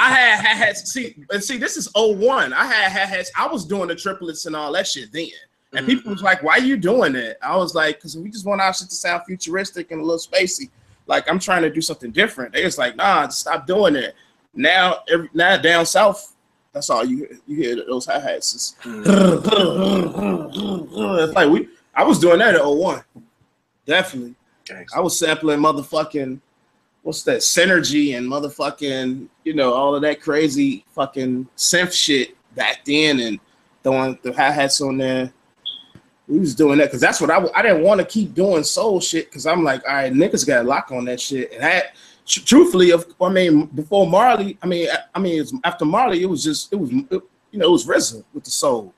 had hi-hats. See, this is 01. I had hi-hats. I was doing the triplets and all that shit then. And people was like, why are you doing it? I was like, because we just want our shit to sound futuristic and a little spacey. Like, I'm trying to do something different. They was like, nah, stop doing it. Now down south, that's all you hear those hi-hats. It's like I was doing that at 01. Definitely. I was sampling motherfucking, what's that, Synergy and motherfucking, all of that crazy fucking synth shit back then and throwing the hi-hats on there. We was doing that because that's what I didn't want to keep doing soul shit because I'm like, all right, niggas got a lock on that shit. And truthfully, before Marley, after Marley, it was RZA with the soul.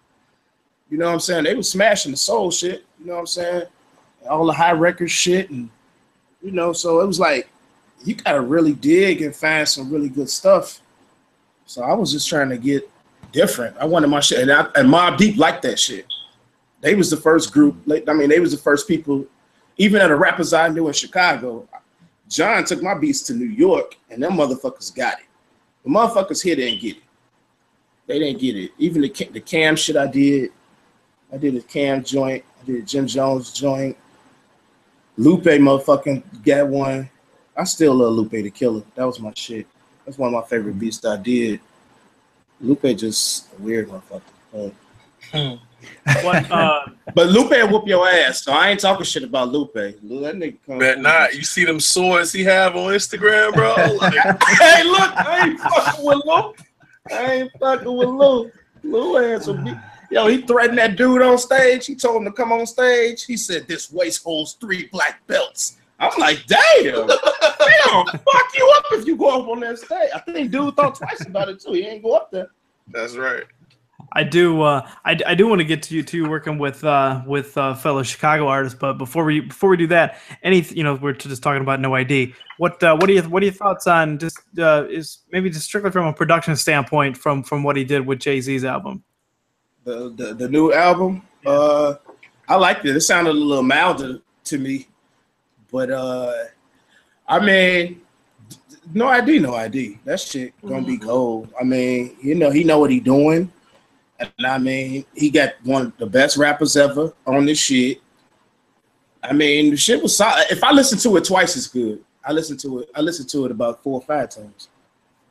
You know what I'm saying? They was smashing the soul shit. You know what I'm saying? All the high record shit and You know, so it was like you gotta really dig and find some really good stuff. So I was just trying to get different. I wanted my shit, and Mobb Deep liked that shit. They was the first group. I mean, they was the first people. Even at the rappers I knew in Chicago, John took my beats to New York, and them motherfuckers got it. The motherfuckers here didn't get it. They didn't get it. Even the Cam shit I did a Cam joint. I did a Jim Jones joint. Lupe motherfucking got one. I still love Lupe the Killer. That was my shit. That's one of my favorite beats that I did. Lupe just a weird motherfucker. But Lupe will whoop your ass, so I ain't talking shit about Lupe. That nigga Bet not. You see them swords he have on Instagram, bro? Like, hey, look, I ain't fucking with Lupe. I ain't fucking with Lupe. Lupe ass will be. Yo, he threatened that dude on stage. He told him to come on stage. He said, "This waist holds 3 black belts." I'm like, damn, fuck you up if you go up on that stage. I think dude thought twice about it too. He ain't go up there. That's right. I do. I do want to get to you too, working with fellow Chicago artists. But before we do that, we're just talking about No ID. What are your thoughts on just is maybe just strictly from a production standpoint from what he did with Jay-Z's album? The new album, I liked it. It sounded a little milder to me, but I mean, no ID. That shit gonna be cold. I mean, he know what he doing, and I mean, he got one of the best rappers ever on this shit. I mean, the shit was solid. If I listen to it twice as good, I listened to it about 4 or 5 times.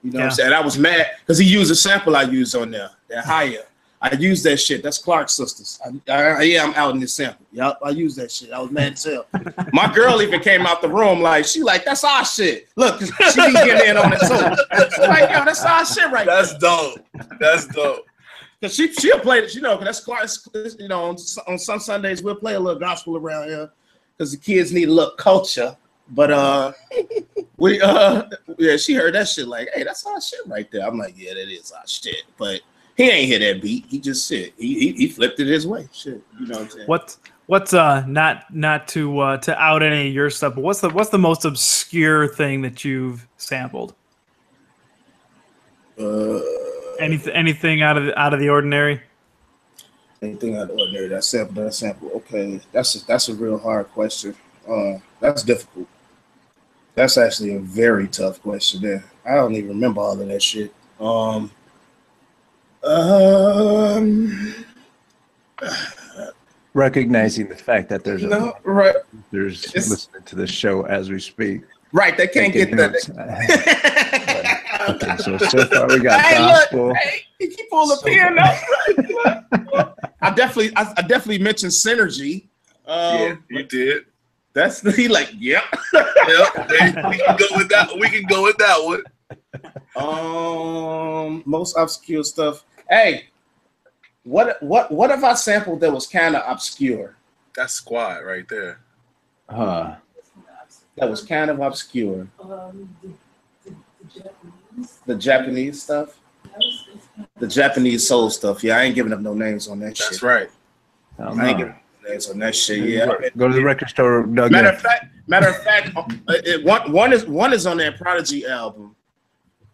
You know what I'm saying? I was mad because he used a sample I used on there, that higher. I used that shit. That's Clark Sisters. I'm out in this sample. Yup, I used that shit. I was mad as hell. My girl even came out the room that's our shit. Look, she be getting in on it too. She's like, yo, that's our shit right there. That's dope. Cause she'll play it, cause that's Clark. On some Sundays we'll play a little gospel around here, cause the kids need a little culture. But she heard that shit like, hey, that's our shit right there. I'm like, yeah, that is our shit. But he ain't hear that beat. He just said he flipped it his way. Shit, you know what I'm saying? What's not to out any of your stuff, but what's the most obscure thing that you've sampled? Anything out of the ordinary? Anything out of the ordinary? That sample. Okay, that's a real hard question. That's difficult. That's actually a very tough question. There, I don't even remember all of that shit. Recognizing the fact that there's it's listening to the show as we speak. Right, they can't get that. Okay, so far we got gospel. Look, he keep on the piano. I definitely mentioned Synergy. Yeah, you did. That's he like, yep. Yep. We can go with that one. Most obscure stuff. Hey, what if I sampled that was kind of obscure? That's Squad right there. That was kind of obscure. The Japanese stuff. The Japanese soul stuff. Yeah, I ain't giving up no names on that shit. That's right. I ain't giving up no names on that shit. Yeah. Go to the record store. Matter of fact, one is on that Prodigy album.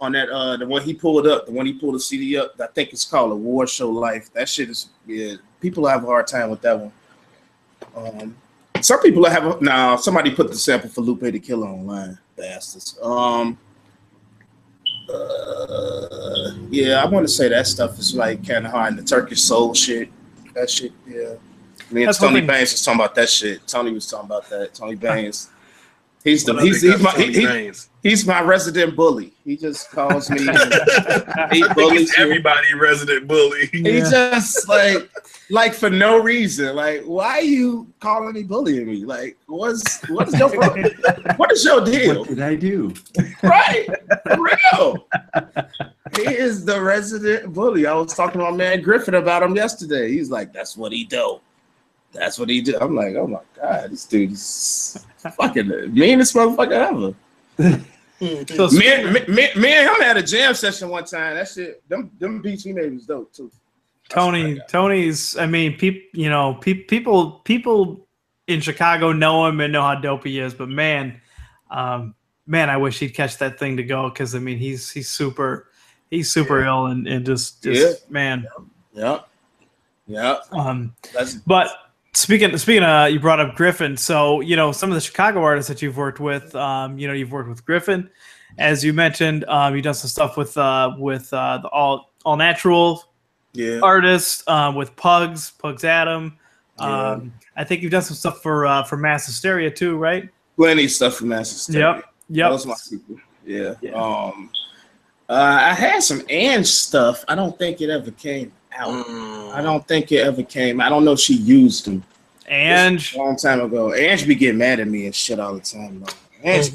On that the one he pulled the CD up, I think it's called A War Show Life. That shit is people have a hard time with that one. Some people have somebody put the sample for Lupe the Killer online, bastards. Yeah, I want to say that stuff is like kind of hard in the Turkish soul shit. That shit, yeah. Me and Tony Baines was talking about that shit. Tony was talking about that. Tony Baines. He's my resident bully. He just calls me. He bullies everybody. Resident bully. He just like for no reason. Like, why are you calling me bullying me? Like, what is your problem? What is your deal? What did I do? Right, for real. He is the resident bully. I was talking to my man Griffin about him yesterday. He's like, that's what he do. That's what he do. I'm like, oh my God, this dude is fucking meanest motherfucker ever. Me and him had a jam session one time. That shit, them beats he made was dope too. Tony's. I mean, people in Chicago know him and know how dope he is. But man, Man, I wish he'd catch that thing to go, because I mean he's super ill and just man. Yeah. But speaking of, you brought up Griffin. So, some of the Chicago artists that you've worked with, you've worked with Griffin, as you mentioned. You've done some stuff with the all natural artists, with Pugs Adam. I think you've done some stuff for Mass Hysteria too, right? Plenty of stuff for Mass Hysteria. Yep. That was my sequel. Yeah. I had some Ange stuff. I don't think it ever came out. I don't know if she used them. Ange. A long time ago. Ange be getting mad at me and shit all the time, though. Ange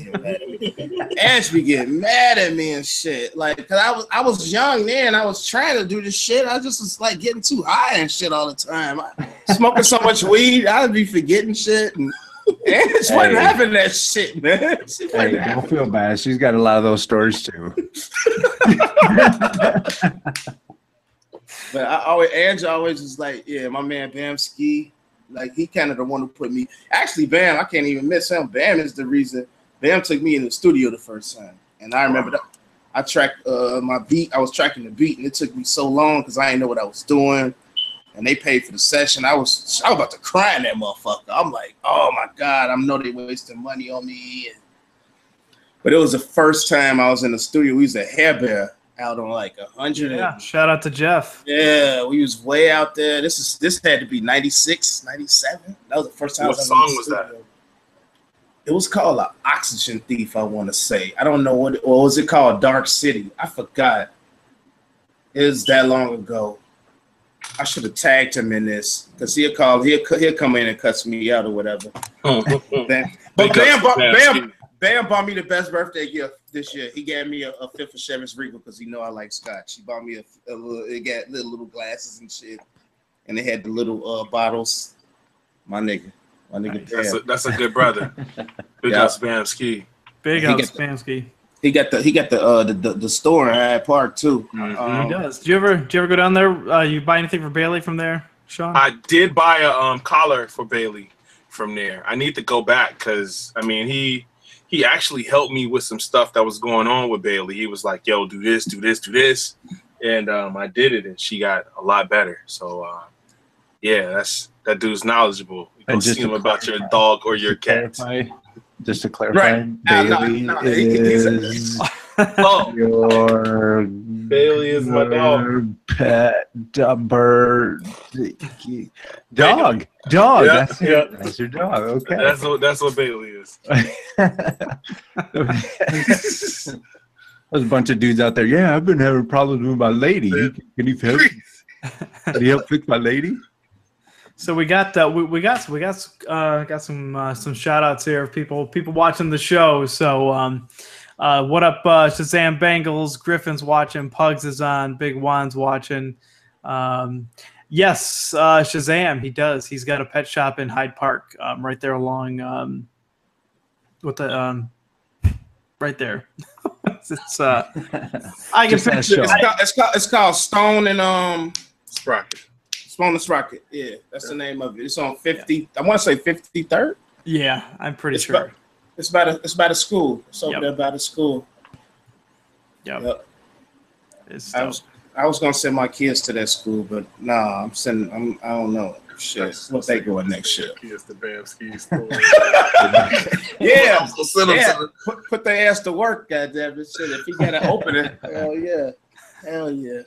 be getting mad at me and shit. Like, cause I was young then. I was trying to do this shit. I just was like getting too high and shit all the time. Smoking so much weed, I'd be forgetting shit. And Ange wasn't having that shit, man. Don't feel bad. She's got a lot of those stories too. But Ange always was like, my man Bam Ski. Like, he kind of the one who put me. Actually, Bam, I can't even miss him. Bam is the reason. Bam took me in the studio the first time, and I remember that I tracked my beat. I was tracking the beat, and it took me so long because I didn't know what I was doing. And they paid for the session. I was about to cry in that motherfucker. I'm like, oh my God, I know they wasting money on me. But it was the first time I was in the studio. We was at Hair Bear out on like 100. Yeah, shout out to Jeff. Yeah, we was way out there. This had to be 96, 97. That was the first time. What song was that? It was called Oxygen Thief, I want to say. I don't know what was it called? Dark City. I forgot. It was that long ago. I should have tagged him in this because he'll come in and cuss me out or whatever. But Bam bought me the best birthday gift this year. He gave me a fifth of Chivas Regal because he know I like scotch. He bought me a little. It got little glasses and shit, and they had the little bottles. My nigga. That's a good brother. Big up Spamski. Big up Spamski. He got the store in Hyde Park too. He does. Do you ever go down there? You buy anything for Bailey from there, Sean? I did buy a collar for Bailey from there. I need to go back because I mean he actually helped me with some stuff that was going on with Bailey. He was like, "Yo, do this," and I did it, and she got a lot better. So that dude's knowledgeable. You can see him about your dog or your cat. Just to clarify, Bailey is Bailey is my dog. Pet bird dog. Yeah, that's your dog. Okay, that's what Bailey is. There's a bunch of dudes out there. Yeah, I've been having problems with my lady. Can you help? Can you help fix my lady? So we got some shout outs here of people watching the show. So what up, Shazam Bengals? Griffin's watching. Pugs is on. Big Juan's watching. Yes, Shazam. He does. He's got a pet shop in Hyde Park, right there along right there. It's I can picture. It's called Stone and Sprocket. Stone and Sprocket. Yeah, that's the name of it. It's on 50. I want to say 53rd. Yeah, I'm pretty sure. It's by the school. It's over there by the school. Yep. I was gonna send my kids to that school, but nah, I don't know. Shit, what they going next year? Kids to Bamski's store. Yeah. Put their ass to work, goddamn it. Shit, if he gotta open it, hell yeah.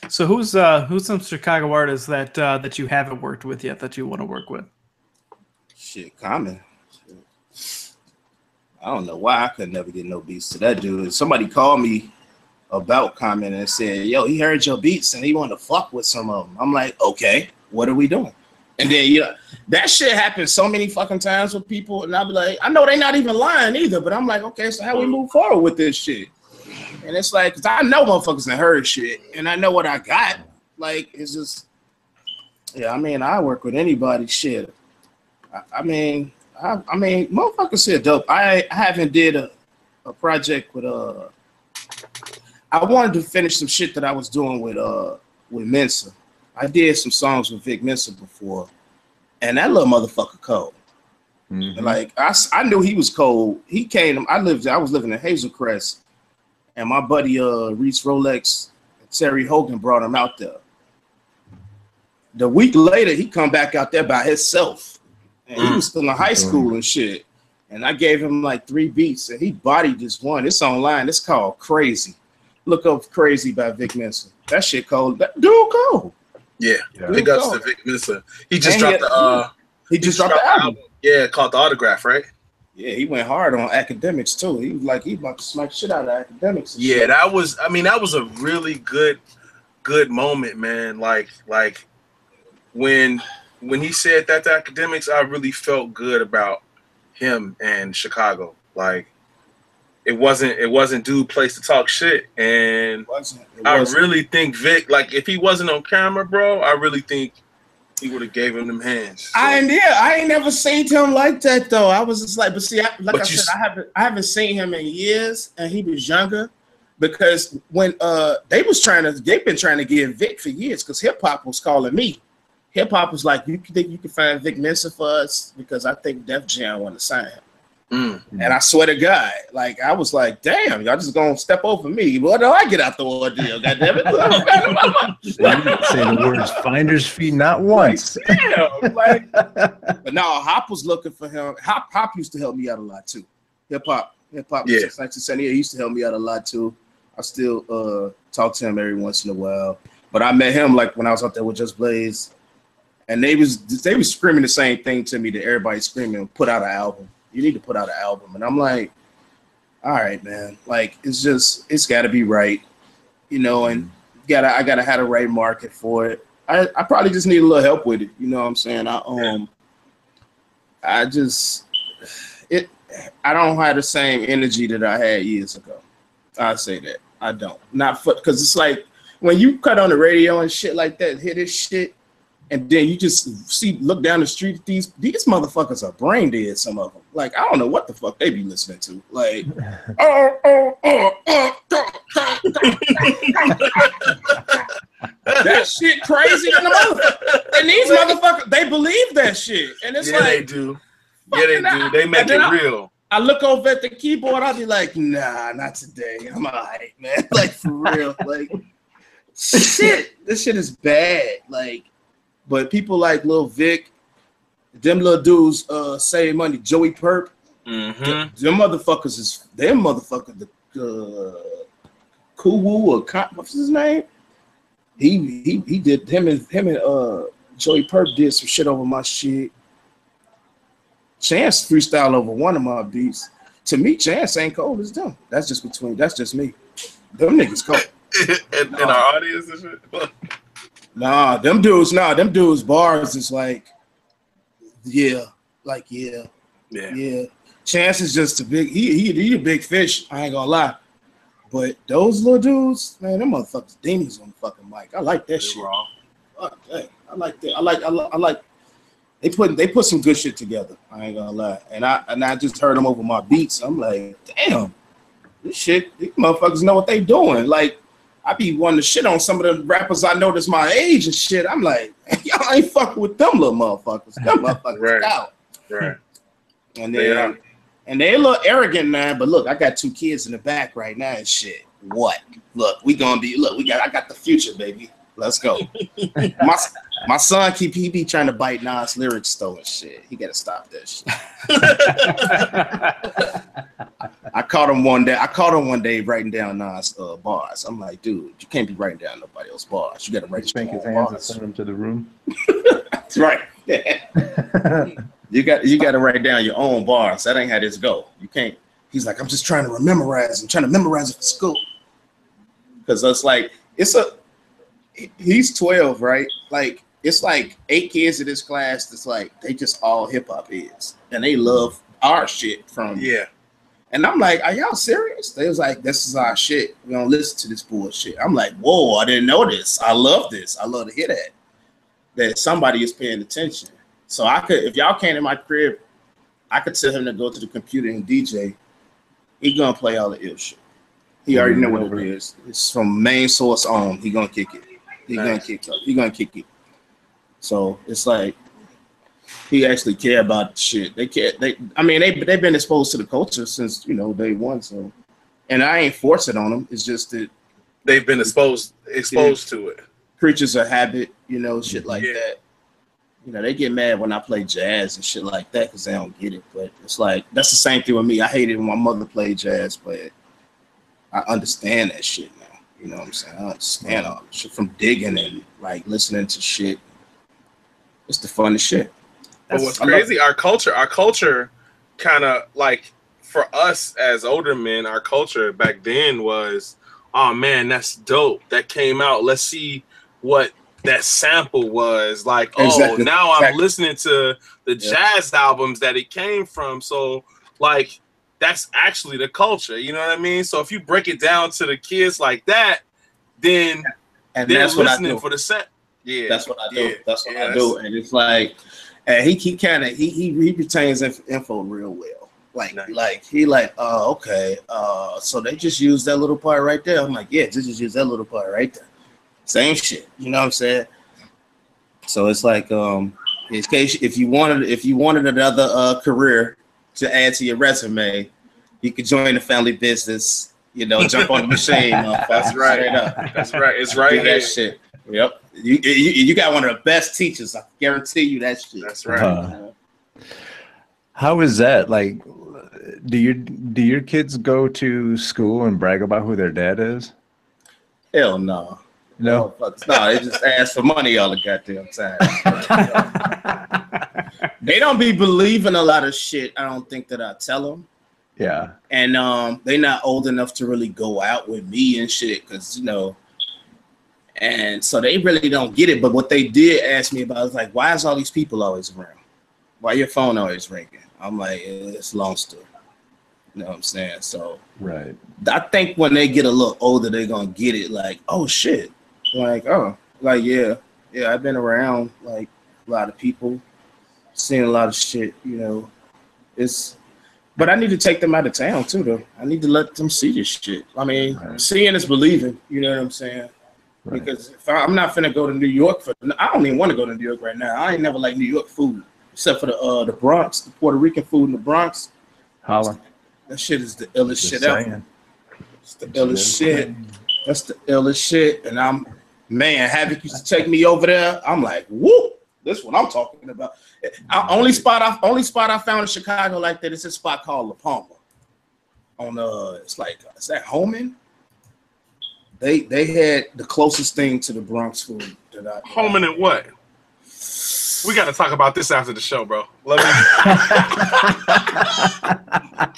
So who's some Chicago artists that you haven't worked with yet that you want to work with? Shit, Common. I don't know why I could never get no beats to that dude. Somebody called me about Common and said, "Yo, he heard your beats and he wanted to fuck with some of them." I'm like, okay, what are we doing? And then that shit happens so many fucking times with people, and I'll be like, I know they not even lying either, but I'm like, okay, so how we move forward with this shit? And it's like, cause I know motherfuckers that heard shit, and I know what I got. Like, it's just, I mean, I work with anybody. Shit. I mean, motherfuckers shit dope. I haven't did a project with I wanted to finish some shit that I was doing with Mensa. I did some songs with Vic Mensa before, and that little motherfucker cold. Mm-hmm. Like I knew he was cold. He came. I was living in Hazelcrest, and my buddy Reese Rolex, Terry Hogan brought him out there. The week later, he come back out there by himself, and he was still in high school and shit. And I gave him like 3 beats, and he bodied this one. It's online. It's called Crazy. Look up Crazy by Vic Mensa. That shit cold. That dude cold. Yeah. Big ups to Vic Mensa. He just dropped the album. Yeah, called The Autograph, right? Yeah, he went hard on Academics too. He was like, he about to smack shit out of Academics. Yeah, shit. that was a really good moment, man. Like when he said that to Academics, I really felt good about him and Chicago. Like it wasn't dude place to talk shit. And it wasn't. I really think Vic, like if he wasn't on camera, bro, I really think he would have gave him them hands. So. I ain't never seen him like that though. I was just like, but see, I haven't seen him in years, and he was younger. Because when they've been trying to give Vic for years, because hip hop was calling me. Hip hop was like, you think you can find Vic Mensa for us? Because I think Def Jam want to sign him. And I swear to God, like I was like, damn, y'all just gonna step over me. What do I get out the ordeal? God damn it! You didn't say the words "finder's fee" not once. Damn, like, but no, Hop was looking for him. Hop used to help me out a lot too. Hip hop. Yeah. Since 1978, he used to help me out a lot too. I still talk to him every once in a while. But I met him like when I was out there with Just Blaze, and they was screaming the same thing to me that everybody's screaming, put out an album. You need to put out an album. And I'm like, all right, man. Like it's gotta be right. You know, and I gotta have the right market for it. I probably just need a little help with it. You know what I'm saying? I don't have the same energy that I had years ago. I say that. I don't. Because it's like when you cut on the radio and shit like that, hear this shit, and then you just look down the street, these motherfuckers are brain dead, some of them. Like, I don't know what the fuck they be listening to. Like, that shit crazy in the motherfucker. And these motherfuckers, they believe that shit. And it's like, they do. Yeah, they do. They make it real. I look over at the keyboard, I'll be like, nah, not today. I'm all right, man. Like, for real. Like, shit, this shit is bad. Like, but people like Lil Vic, them little dudes save money, Joey Perp, them motherfuckers, the Kuwu or what's his name? He did, him and Joey Perp did some shit over my shit. Chance freestyle over one of my beats. To me, Chance ain't cold as them. That's just me. Them niggas cold. in our audience and shit. Them dudes bars is like, yeah. Chance is just a big, he a big fish, I ain't gonna lie. But those little dudes, man, them motherfuckers demons on the fucking mic. I like that shit. Fuck, hey, I like that. I like They put some good shit together. I ain't gonna lie. And I just heard them over my beats. I'm like, damn, these motherfuckers know what they doing. Like, I be wanting to shit on some of the rappers I know that's my age and shit. I'm like, y'all ain't fucking with them little motherfuckers. Them motherfuckers out. Right. And they a little arrogant, man. But look, I got 2 kids in the back right now and shit. What? Look, I got the future, baby. Let's go. My son he be trying to bite Nas lyrics though and shit. He gotta stop that shit. I caught him one day writing down Nas bars. I'm like, dude, you can't be writing down nobody else's bars. You gotta write your his hands and send him to the room. That's right. You got to write down your own bars. That ain't how this go. You can't. He's like, I'm just trying to memorize it for school. Because it's like he's 12, right? Like, it's like 8 kids in this class that's like, they just all hip-hop is. And they love our shit from. Yeah. And I'm like, are y'all serious? They was like, this is our shit. We don't listen to this bullshit. I'm like, whoa, I didn't know this. I love this. I love to hear that somebody is paying attention. So if y'all came to my crib, I could tell him to go to the computer and DJ. He gonna play all the ill shit. He already know what it is. It's from main source on. He gonna kick it. He gonna kick it. So it's like, he actually care about shit. They care. They've been exposed to the culture since day one. So, and I ain't forcing it on them. It's just that they've been exposed to it. Creatures of habit, shit like that. They get mad when I play jazz and shit like that because they don't get it. But it's like that's the same thing with me. I hated when my mother played jazz, but I understand that shit now. You know what I'm saying? I understand all the shit from digging and like listening to shit. It's the funnest shit. But what's crazy, our culture kind of like for us as older men, our culture back then was, oh man, that's dope. That came out. Let's see what that sample was like. Exactly. Now I'm listening to the jazz albums that it came from. So like that's actually the culture. You know what I mean? So if you break it down to the kids like that, then they're listening for the set. Yeah, that's what I do. That's what I do. And it's like, and he retains info real well. Okay. So they just use that little part right there. I'm like, yeah, just use that little part right there. Same shit. You know what I'm saying? So it's like, in case if you wanted another career to add to your resume, you could join the family business. Jump on the machine. That's right. That's right. It's right here. That shit. Yep. You got one of the best teachers. I guarantee you that shit. That's right. How is that? Like, do your kids go to school and brag about who their dad is? Hell no. No, they just ask for money all the goddamn time. They don't be believing a lot of shit. I don't think that I tell them. Yeah. And they not old enough to really go out with me and shit, because and so they really don't get it. But what they did ask me about is like, why is all these people always around? Why your phone always ringing? I'm like, it's a long story. You know what I'm saying? So right. I think when they get a little older, they're gonna get it. Like, oh shit. Like, yeah, I've been around like a lot of people, seen a lot of shit, but I need to take them out of town too, though. I need to let them see this shit. I mean, seeing is believing, you know what I'm saying? Right. Because if I'm not finna go to New York I don't even want to go to New York right now. I ain't never like New York food, except for the Bronx, the Puerto Rican food in the Bronx. Holla. That shit is the illest shit ever. It's the illest shit. That's the illest shit. And Havoc used to take me over there. I'm like, woo, this is what I'm talking about. Only spot I found in Chicago like that is a spot called La Palma. Is that Homan? They had the closest thing to the Bronx food that I Homan and what? We got to talk about this after the show, bro. Let me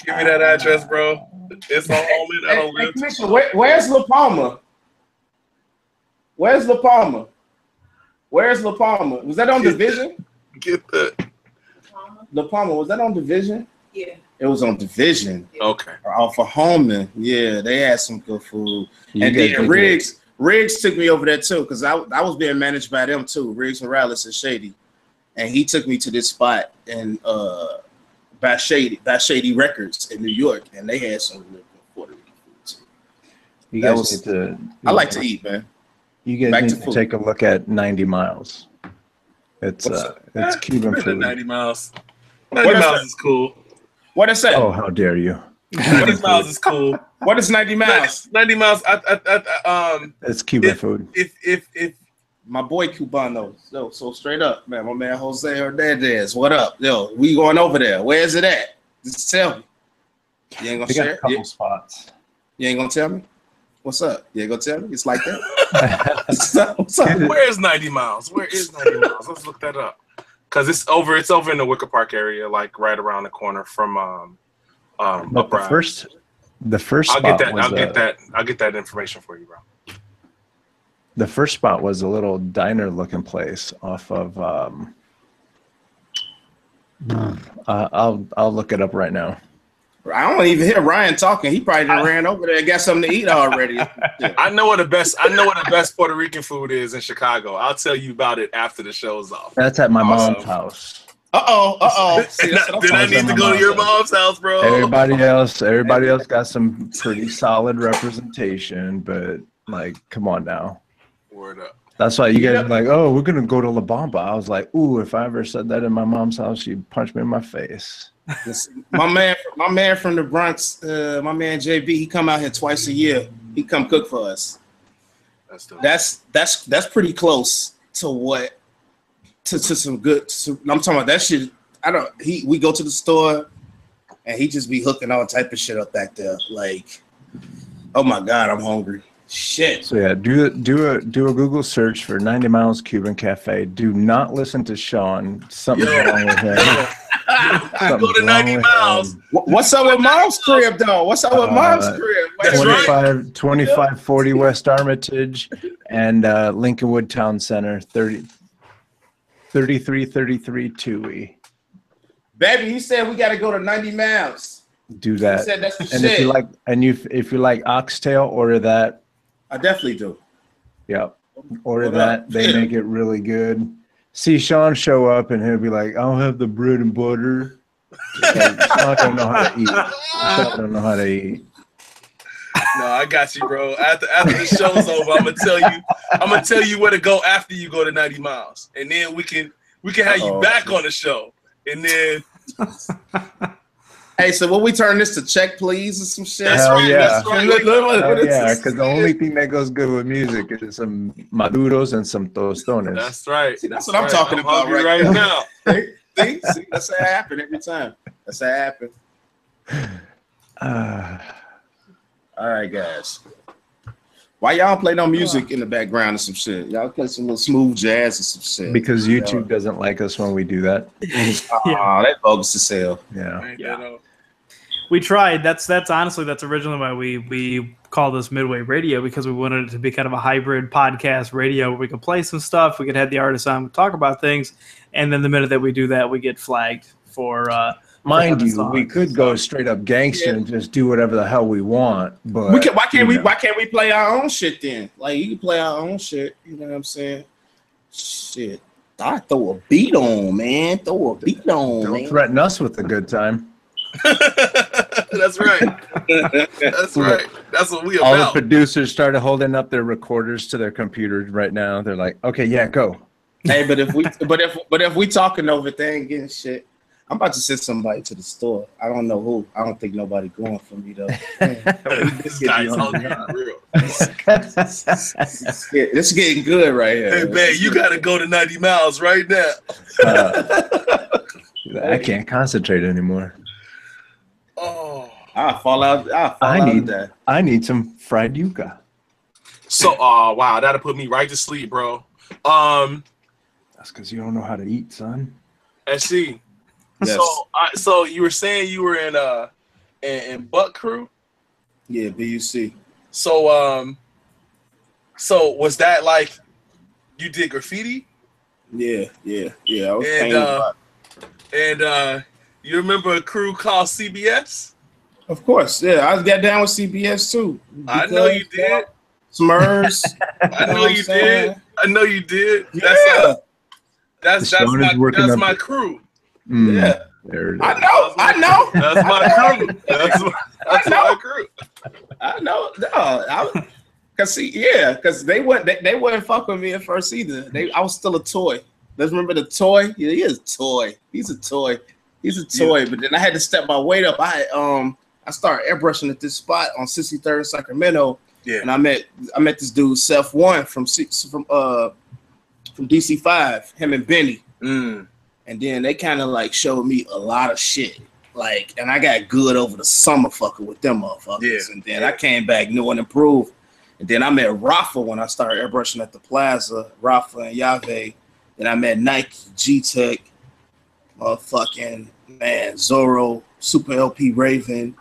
give me that address, bro. It's on Homan. I don't live. Where's La Palma? Where's La Palma? Where's La Palma? Was that on Division? Get that. La Palma, was that on Division? Yeah. It was on Division. Okay. Off of Homan. Yeah, they had some good food. And then Riggs took me over there too, because I was being managed by them too. Riggs Morales and Shady. And he took me to this spot in by Shady Records in New York, and they had some really good Puerto Rican food too. You guys need to. I like to eat, man. You guys need to take a look at 90 Miles. It's Cuban food. 90 Miles. 90 Miles is cool. What is that? Oh, how dare you! 90 Miles is cool. What is 90 Miles? 90 Miles. It's Cuban food. If my boy Cubano, so straight up, man. My man Jose Hernandez, what up? Yo, we going over there. Where is it at? Just tell me. You ain't gonna share? Got a couple spots. You ain't gonna tell me? What's up? You ain't gonna tell me? It's like that. What's up? Where is 90 Miles? Where is 90 Miles? Let's look that up. Cause it's over in the Wicker Park area, like right around the corner from but the first I'll get that. I'll get that information for you, bro. The first spot was a little diner looking place off of I'll look it up right now. I don't even hear Ryan talking. He probably just ran over there and got something to eat already. I know what the best Puerto Rican food is in Chicago. I'll tell you about it after the show's off. That's at my mom's house. Did I need to go to your mom's house, bro? Everybody else got some pretty solid representation, but like, come on now. Word up. That's why you guys are like, oh, we're gonna go to La Bamba. I was like, ooh, if I ever said that in my mom's house, she'd punch me in my face. my man from the Bronx, my man JB, he come out here twice a year. He come cook for us. That's pretty close to what to some good. I'm talking about that shit. We go to the store and he just be hooking all type of shit up back there. Like, oh my God, I'm hungry. Shit. So yeah, do a Google search for 90 Miles Cuban Cafe. Do not listen to Sean. Something's wrong with him. Go to 90 Miles. What's up with Mom's crib though? What's up with Mom's crib? 2540 West Armitage and Lincolnwood Town Center, 3333 Tui. Baby, he said we got to go to 90 Miles. Do that. He said that's the and shit. If you like oxtail, order that. I definitely do. Yep. Order that. They make it really good. See Sean show up and he'll be like, I'll have the bread and butter. Sean don't know how to eat. Sean don't know how to eat. No, I got you, bro. After the show's over, I'm gonna tell you where to go after you go to 90 Miles. And then we can have you back on the show. And then hey, so will we turn this to check, please, or some shit? Hell yeah. That's right. Yeah, because the only thing that goes good with music is some maduros and some tostones. That's right. See, that's what I'm talking about right now. See, that's how it happens every time. That's how it happens. All right, guys. Why y'all play no music in the background or some shit? Y'all play some little smooth jazz or some shit. Because YouTube doesn't like us when we do that. That bogus as hell. Yeah. We tried. That's originally why we called this Midway Radio, because we wanted it to be kind of a hybrid podcast radio where we could play some stuff, we could have the artists on, talk about things, and then the minute that we do that, we get flagged for mind you, we could go straight up gangster and just do whatever the hell we want. But why can't we play our own shit then? Like, you can play our own shit. You know what I'm saying? Shit, I throw a beat on, man. Don't threaten us with a good time. That's right. That's right. That's what we about. All the producers started holding up their recorders to their computers right now. They're like, okay, yeah, go. Hey, but if we talking over thing getting shit, I'm about to send somebody to the store. I don't know who. I don't think nobody going for me though. This guy's real. It's getting good right here. Hey man, you gotta go to 90 Miles right now. I can't concentrate anymore. Oh, I'll fall out. I need some fried yuca. So, wow, that'll put me right to sleep, bro. That's because you don't know how to eat, son. I see. Yes. So you were saying you were in Buck Crew? Yeah, BUC. So was that like you did graffiti? Yeah. I was painting. And you remember a crew called CBS? Of course, yeah. I got down with CBS too. I know you did. Smurfs. I know you did. I know you did. Yeah. That's my crew. Yeah. There it is. I know. That's my crew. That's my crew. I know. No, because they wouldn't fuck with me at first either. I was still a toy. Let's remember the toy. Yeah, he is a toy. He's a toy. Yeah. But then I had to step my weight up. I started airbrushing at this spot on 63rd in Sacramento. Yeah. And I met this dude, Seth One from DC5, him and Benny. And then they kind of like showed me a lot of shit. Like, and I got good over the summer fucking with them motherfuckers. Yeah. And then I came back new and improved. And then I met Rafa when I started airbrushing at the Plaza, Rafa and Yave. Then I met Nike, G-Tech, motherfucking, man, Zorro, Super LP Raven.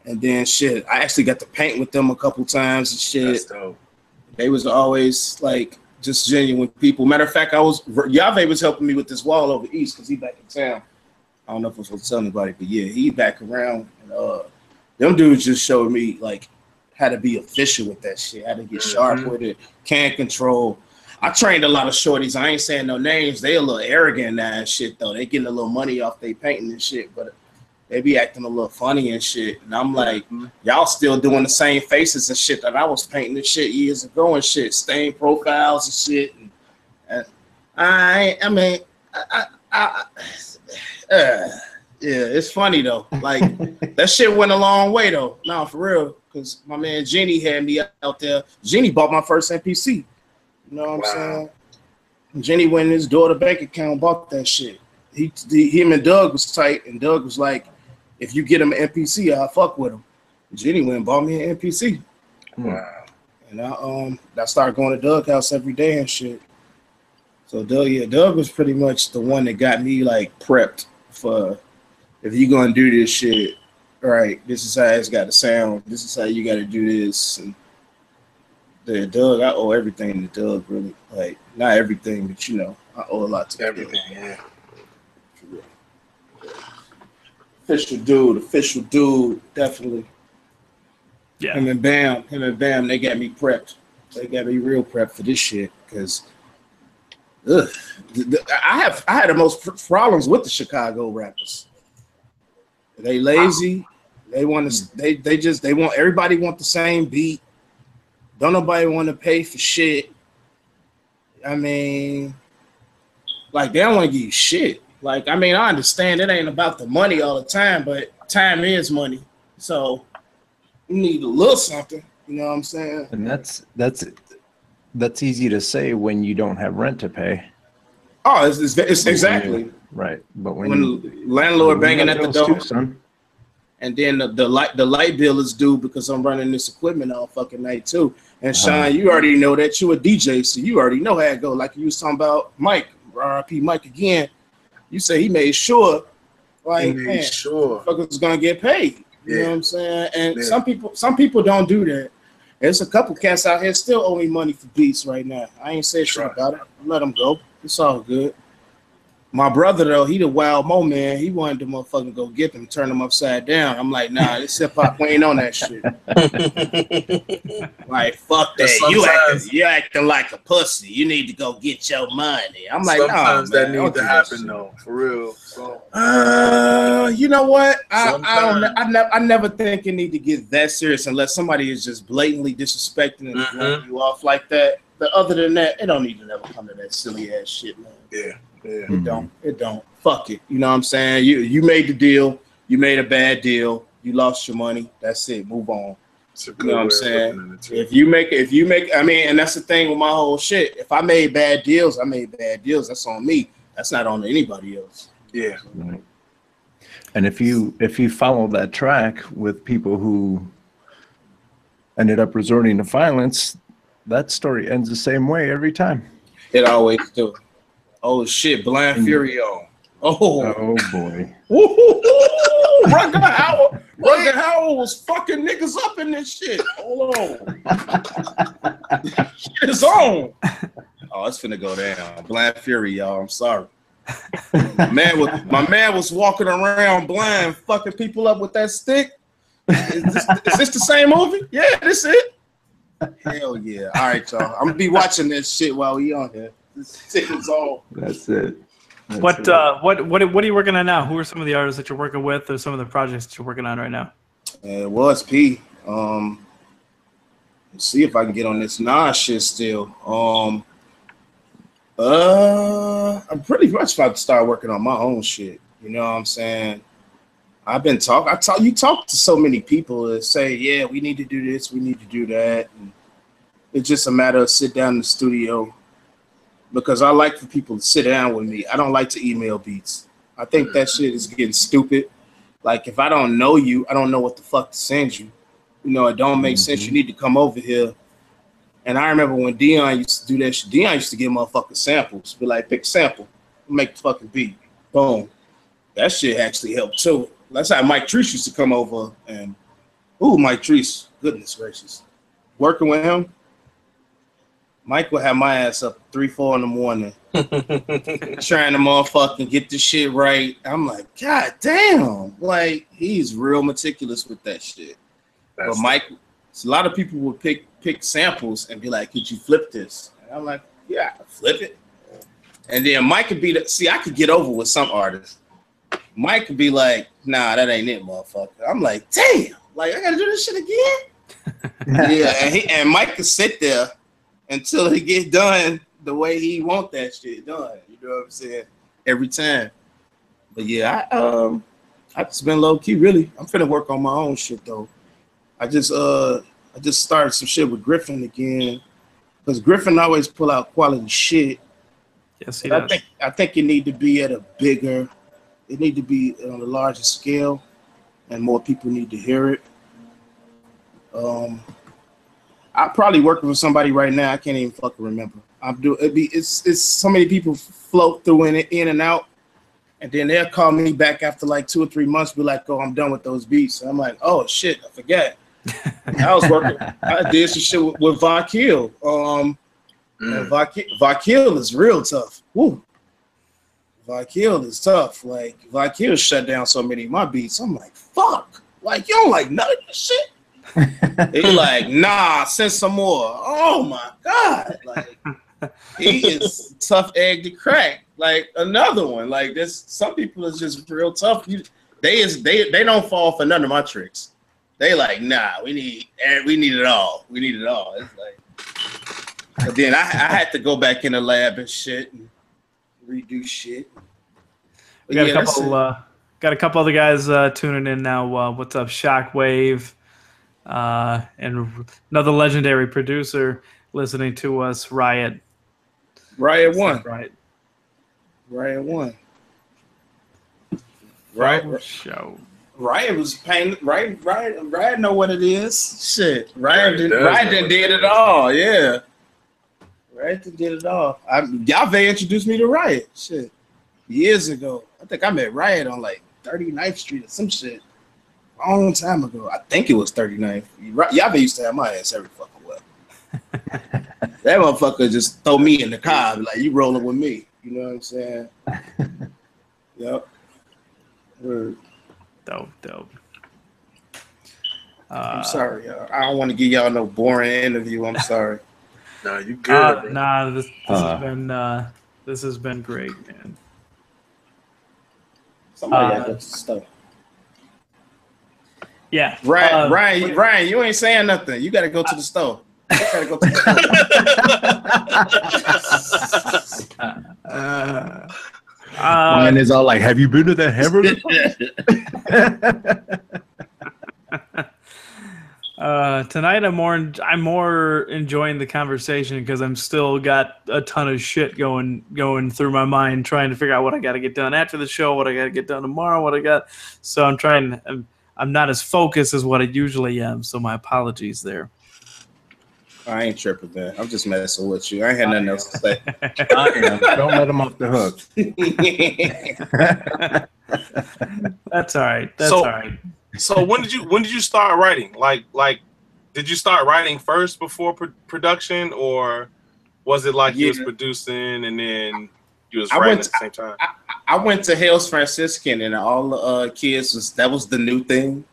And then shit, I actually got to paint with them a couple times and shit. That's dope. They was always like just genuine people. Matter of fact, Yave was helping me with this wall over east because he back in town. I don't know if I was supposed to tell anybody, but yeah, he back around. And, them dudes just showed me like how to be official with that shit, how to get sharp with it, can control. I trained a lot of shorties. I ain't saying no names. They a little arrogant now and shit though. They getting a little money off they painting and shit, but they be acting a little funny and shit. And I'm like, y'all still doing the same faces and shit that I was painting and shit years ago and shit, stain profiles and shit. And yeah, it's funny though. Like that shit went a long way though. No, for real. Because my man Jenny had me out there. Jenny bought my first NPC. You know what I'm saying? Jenny went in his daughter bank account and bought that shit. Him and Doug was tight, and Doug was like, if you get him an NPC, I'll fuck with him. Jenny went and bought me an NPC. Wow. And I started going to Doug's house every day and shit. So Doug was pretty much the one that got me like prepped for, if you're gonna do this shit, right, this is how it's gotta sound, this is how you gotta do this. And the Doug, I owe everything to Doug, really. Like, not everything, but you know, I owe a lot to everything. Yeah. Official dude, definitely. Yeah. Him and Bam, they got me prepped. They got me real prepped for this shit because I had the most problems with the Chicago rappers. They lazy. They want to. They want everybody want the same beat. Don't nobody want to pay for shit. I mean, like they don't want to give you shit. Like, I mean, I understand it ain't about the money all the time, but time is money. So you need a little something. You know what I'm saying? And that's easy to say when you don't have rent to pay. Oh, it's exactly right. But when landlord banging at the door, too, and then the light bill is due because I'm running this equipment all fucking night too. And Sean, you already know that you a DJ, so you already know how it go. Like you was talking about Mike, RIP Mike again. You say he made sure, like, man, fuckers gonna get paid. You know what I'm saying? And some people don't do that. There's a couple cats out here still owe me money for beats right now. I ain't say shit about it. Let them go. It's all good. My brother though, he the wild mo man. He wanted to motherfucking go get them, turn them upside down. I'm like, nah, this hip hop, we ain't on that shit. Like, fuck that. You acting like a pussy. You need to go get your money. I'm like, sometimes nah, that needs to happen though, for real. So, you know what? I never think you need to get that serious unless somebody is just blatantly disrespecting and blowing you off like that. But other than that, it don't need to never come to that silly ass shit, man. Yeah. It don't. Fuck it. You know what I'm saying? You made the deal. You made a bad deal. You lost your money. That's it. Move on. You know what I'm saying? If you make, I mean, and that's the thing with my whole shit. If I made bad deals, I made bad deals. That's on me. That's not on anybody else. Yeah. Right. And if you follow that track with people who ended up resorting to violence, that story ends the same way every time. It always do. Oh shit, Blind Fury on. Oh boy. Rucker Howard was fucking niggas up in this shit. Hold on. Shit is on. Oh, it's finna go down. Blind Fury, y'all. I'm sorry. My man was walking around blind, fucking people up with that stick. Is this the same movie? Yeah, this it. Hell yeah. All right, y'all. I'm gonna be watching this shit while we on here. This shit is on. That's it. What are you working on now? Who are some of the artists that you're working with, or some of the projects that you're working on right now? Well, it's P. Let's see if I can get on this shit still. I'm pretty much about to start working on my own shit. You know what I'm saying? You talk to so many people that say, yeah, we need to do this, we need to do that. And it's just a matter of sit down in the studio. Because I like for people to sit down with me. I don't like to email beats. I think that shit is getting stupid. Like, if I don't know you, I don't know what the fuck to send you. You know, it don't make sense. You need to come over here. And I remember when Dion used to do that shit. Dion used to give motherfucking samples. Be like, pick a sample. Make the fucking beat. Boom. That shit actually helped too. That's how Mike Treese used to come over. And, Mike Treese. Goodness gracious. Working with him. Mike would have my ass up 3-4 in the morning trying to motherfucking get this shit right. I'm like, God damn. Like, he's real meticulous with that shit. But Mike, a lot of people would pick samples and be like, could you flip this? And I'm like, yeah, I can flip it. And then Mike could be I could get over with some artists. Mike could be like, nah, that ain't it, motherfucker. I'm like, damn, like I gotta do this shit again. Yeah, and Mike could sit there until he get done the way he want that shit done. You know what I'm saying? Every time. But yeah, I just been low key. Really, I'm finna work on my own shit though. I just started some shit with Griffin again, because Griffin always pull out quality shit. Yes, he does. I think it need to be at a bigger. It need to be on a larger scale, and more people need to hear it. I'm probably working with somebody right now. I can't even fucking remember. It's so many people float through in and out, and then they'll call me back after like 2 or 3 months, be like, "Oh, I'm done with those beats." And I'm like, "Oh shit, I forgot." I was working. I did some shit with Vakil. Vakil is real tough. Woo. Vakil is tough. Like Vakil shut down so many of my beats. I'm like, fuck. Like you don't like none of this shit. He like, nah, send some more. Oh my god. Like he is tough egg to crack. Like another one. Like this, some people is just real tough. They don't fall for none of my tricks. They like, nah, we need it all. We need it all. It's like, but then I had to go back in the lab and shit and redo shit. We got a couple other guys tuning in now. What's up, Shockwave, and another legendary producer listening to us, Riot. Riot 1. Riot 1. Show. Riot was paying. Riot know what it is. Shit. Riot did it all. Yeah. Riot did it all. Yave introduced me to Riot. Shit. Years ago. I think I met Riot on like 39th Street or some shit. A long time ago. I think it was 39th. Yave used to have my ass every fucking well. That motherfucker just throw me in the car. Like, you rolling with me. You know what I'm saying? Yep. Dope. I'm sorry, y'all. I don't want to give y'all no boring interview. I'm sorry. No, you good. This has been great, man. Somebody got to stuff. Yeah, Ryan, you ain't saying nothing. You got to go to the store. Ryan is all like, "Have you been to that hamburger?" Tonight I'm more enjoying the conversation because I'm still got a ton of shit going through my mind, trying to figure out what I got to get done after the show, what I got to get done tomorrow, So I'm not as focused as what I usually am. So my apologies there. I ain't tripping, man. I'm just messing with you. I ain't had nothing else to say. Don't let him off the hook. That's all right. All right. So when did you start writing? Like did you start writing first before production, or was it like you was producing and then you was writing at the same time? I went to Hales Franciscan, and all the kids that was the new thing.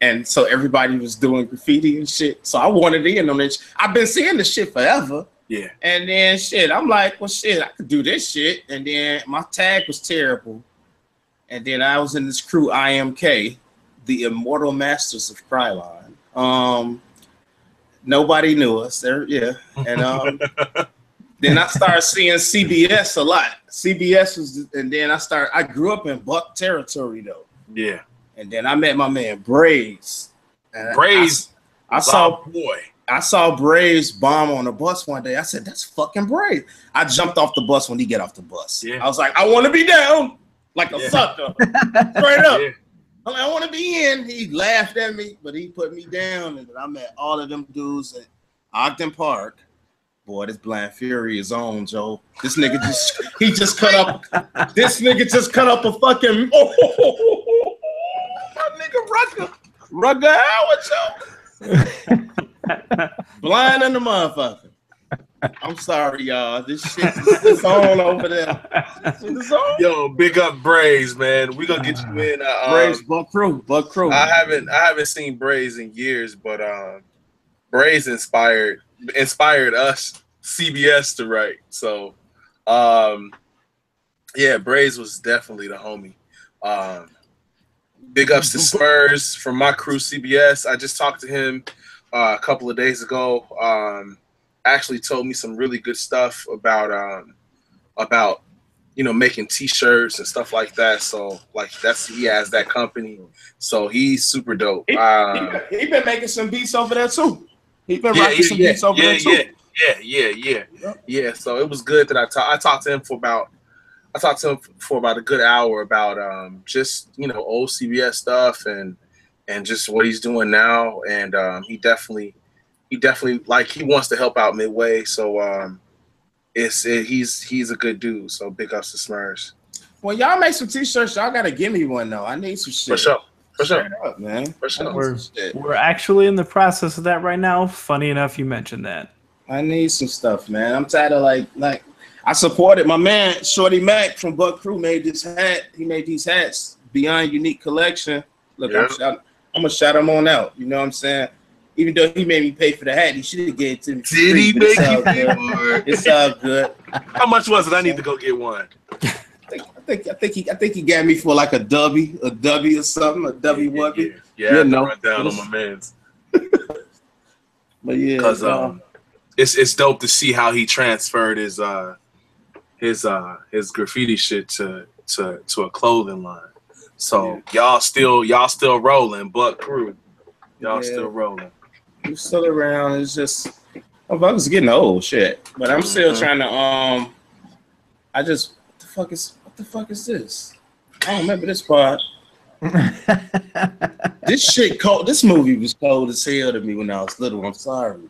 And so everybody was doing graffiti and shit. So I wanted in on it. I've been seeing this shit forever. Yeah. And then shit, I'm like, well, shit, I could do this shit. And then my tag was terrible. And then I was in this crew, IMK, the Immortal Masters of Krylon. Nobody knew us there. Yeah. And then I started seeing CBS a lot. CBS was, and then I grew up in Buck territory though. Yeah. And then I met my man Braves. I saw Braves bomb on the bus one day. I said, "That's fucking Braves." I jumped off the bus when he get off the bus. Yeah. I was like, "I want to be down like a sucker, straight up." Yeah. I'm like, "I want to be in." He laughed at me, but he put me down. And then I met all of them dudes at Ogden Park. Boy, this Blind Fury is on, Joe. This nigga just cut up. This nigga just cut up a fucking. Rugger Howard show. Blind in the motherfucker. I'm sorry, y'all. This shit is on over there. It's on. Yo, big up Braves, man. We gonna get you in. Braves, Buck Crew. I haven't seen Braves in years, but Braves inspired us, CBS, to write. So, yeah, Braves was definitely the homie. Big ups to Smurs from my crew, CBS. I just talked to him a couple of days ago. Actually told me some really good stuff about making T-shirts and stuff like that. So like he has that company. So he's super dope. He been making some beats over there too. He been rocking some beats over there too. Yeah. So it was good that I talked to him for about a good hour about just old CBS stuff and just what he's doing now. And he definitely like he wants to help out Midway. So he's a good dude. So big ups to Smurs. Well, y'all make some T-shirts. Y'all gotta give me one though. I need some shit. For sure. Straight up, man. For sure. We're actually in the process of that right now. Funny enough, you mentioned that. I need some stuff, man. I'm tired of like I supported my man Shorty Mac from Buck Crew made this hat. He made these hats, Beyond Unique Collection. Look, I'm gonna shout him on out. You know what I'm saying? Even though he made me pay for the hat, he should have gave it to me. Did he make you pay for it? It's all good. How much was it? I need to go get one. I think he got me for like a W or something, a W wubby. Yeah, run down on my man's. But yeah, because it's dope to see how he transferred his graffiti shit to a clothing line. So y'all still rolling, Buck Crew. Y'all still rolling. I'm still around. It's just I'm getting old, shit. But I'm still trying to what the fuck is this? I don't remember this part. This shit cold. This movie was cold as hell to me when I was little. I'm sorry.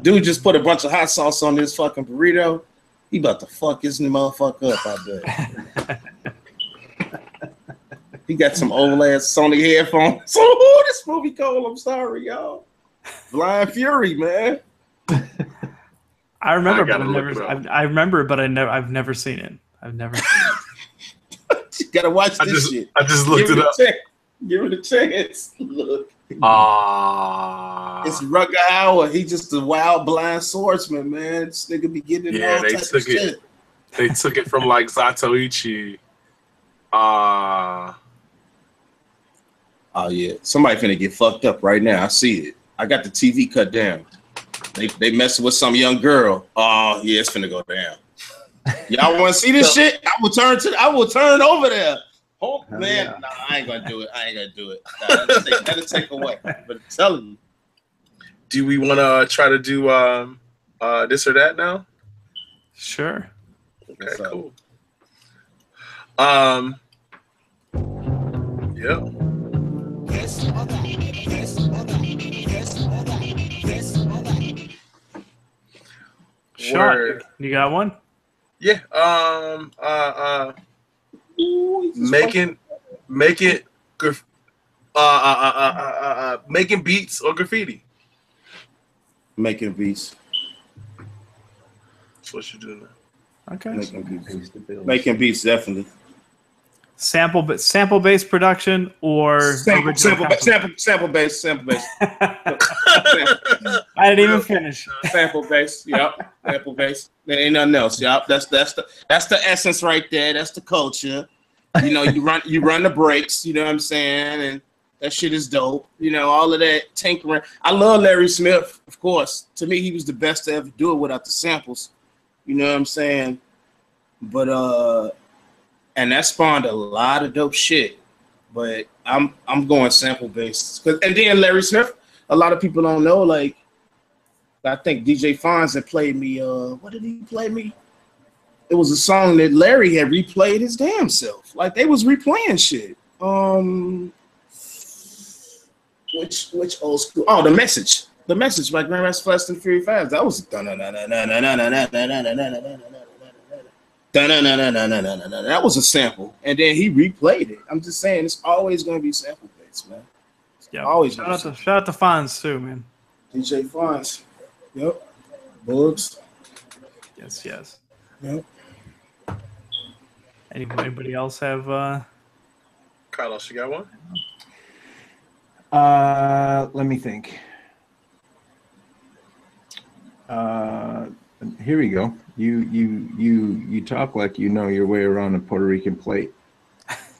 Dude just put a bunch of hot sauce on this fucking burrito. He about to fuck his motherfucker up, I bet. He got some old ass Sony headphones. So this movie cold. I'm sorry, y'all. Blind Fury, man. I remember, but I've never seen it. I've never seen it. You gotta watch this shit. I just looked it up. Give it a chance. Look. It's Rugger Howard. He just a wild blind swordsman, man. This nigga be getting all types of shit. They took it from like Zatoichi. Oh yeah. Somebody finna get fucked up right now. I see it. I got the TV cut down. They messing with some young girl. Oh yeah, it's finna go down. Y'all want to see this shit? I will turn over there. Oh man, yeah. Nah, I ain't gonna do it. Nah, that'll take away. But I'm telling you. Do we want to try to do this or that now? Sure. Okay, cool. Yeah. Sure. You got one? Yeah. Making beats or graffiti. Making beats. That's what you do now. Okay. Making beats, definitely. Sample based production or sample based. I didn't even finish. Sample based, yep. Sample based. There ain't nothing else. Yep. That's the essence right there. That's the culture. You know, you run the breaks, you know what I'm saying? And that shit is dope. You know, all of that tinkering. I love Larry Smith, of course. To me, he was the best to ever do it without the samples. You know what I'm saying? But and that spawned a lot of dope shit. But I'm going sample based. And then Larry Smith, a lot of people don't know, like I think DJ Fonz had played me what did he play me? It was a song that Larry had replayed his damn self. Like they was replaying shit. Which old school? Oh, The Message. The Message by Grandmaster Flash and Fury 5. That was that was a sample, and then he replayed it. I'm just saying, it's always going to be sample based, man. Yeah, always. Shout out to Fonz too, man. DJ Fonz. Yep. Bugs. Yes. Yep. Anybody else have? Carlos, you got one? Let me think. Here we go. You talk like you know your way around a Puerto Rican plate.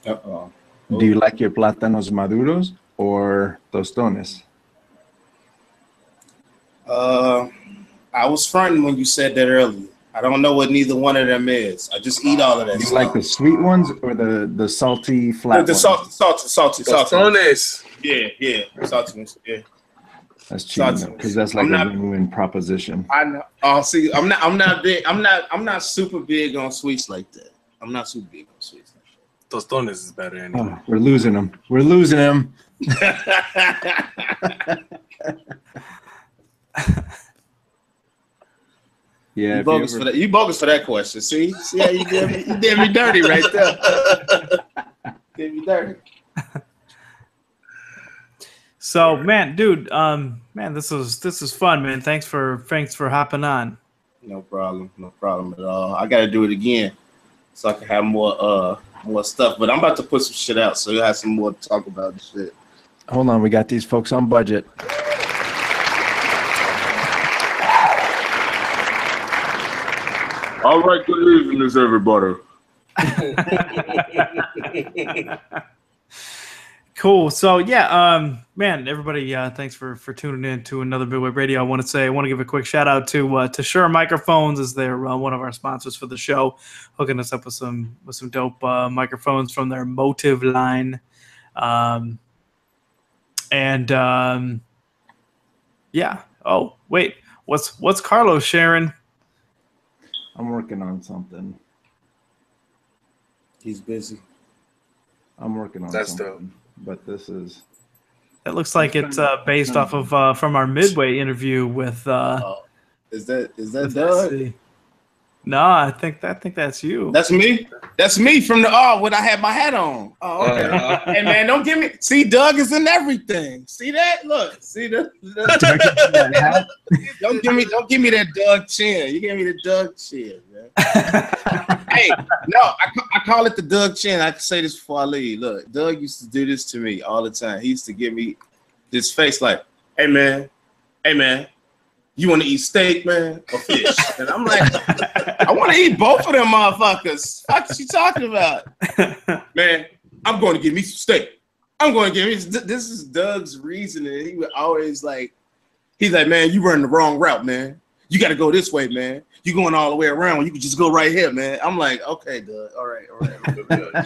Do you like your plátanos maduros or tostones? I was fronting when you said that earlier. I don't know what neither one of them is. I just eat all of that. You stuff. like the sweet ones or the salty flat the ones? salty. Tostones. Yeah, salty ones. Yeah. That's cheating because that's like a win-win proposition. I know. Oh, see, I'm not big. I'm not super big on sweets like that. I'm not super big on sweets like that. Tostones is better anyway. Oh, we're losing them. Yeah, you bogus for that. You bogus for that question. See how you did me dirty right there. Did me dirty. So, man, dude, this is fun, man. Thanks for hopping on. No problem at all. I got to do it again so I can have more stuff. But I'm about to put some shit out, so you'll have some more to talk about and shit. Hold on, we got these folks on budget. All right, good evening, everybody. Cool. So yeah, man, everybody, thanks for tuning in to another Midway Radio. I want to give a quick shout out to Shure Microphones, as they're one of our sponsors for the show, hooking us up with some dope microphones from their Motive line, yeah. Oh wait, what's Carlos sharing? I'm working on something. He's busy. I'm working on something. Dope. But this is. It looks like it's based off of from our Midway interview with. Is that Doug? No, I think that's you. That's me. That's me from when I had my hat on. Oh, okay. Hey man, don't give me. See, Doug is in everything. See that? Look, see that? Don't give me that Doug chin. You give me the Doug chin, man. Hey, no, I call it the Doug chin. I can say this before I leave. Look, Doug used to do this to me all the time. He used to give me this face like, "Hey man, you want to eat steak, man, or fish?" And I'm like, I want to eat both of them motherfuckers. What is she talking about? Man, I'm going to give me some steak. I'm going to give me this is Doug's reasoning. He would always he's like, man, you running the wrong route, man. You got to go this way, man. You going all the way around when you can just go right here, man. I'm like, okay, Doug. All right.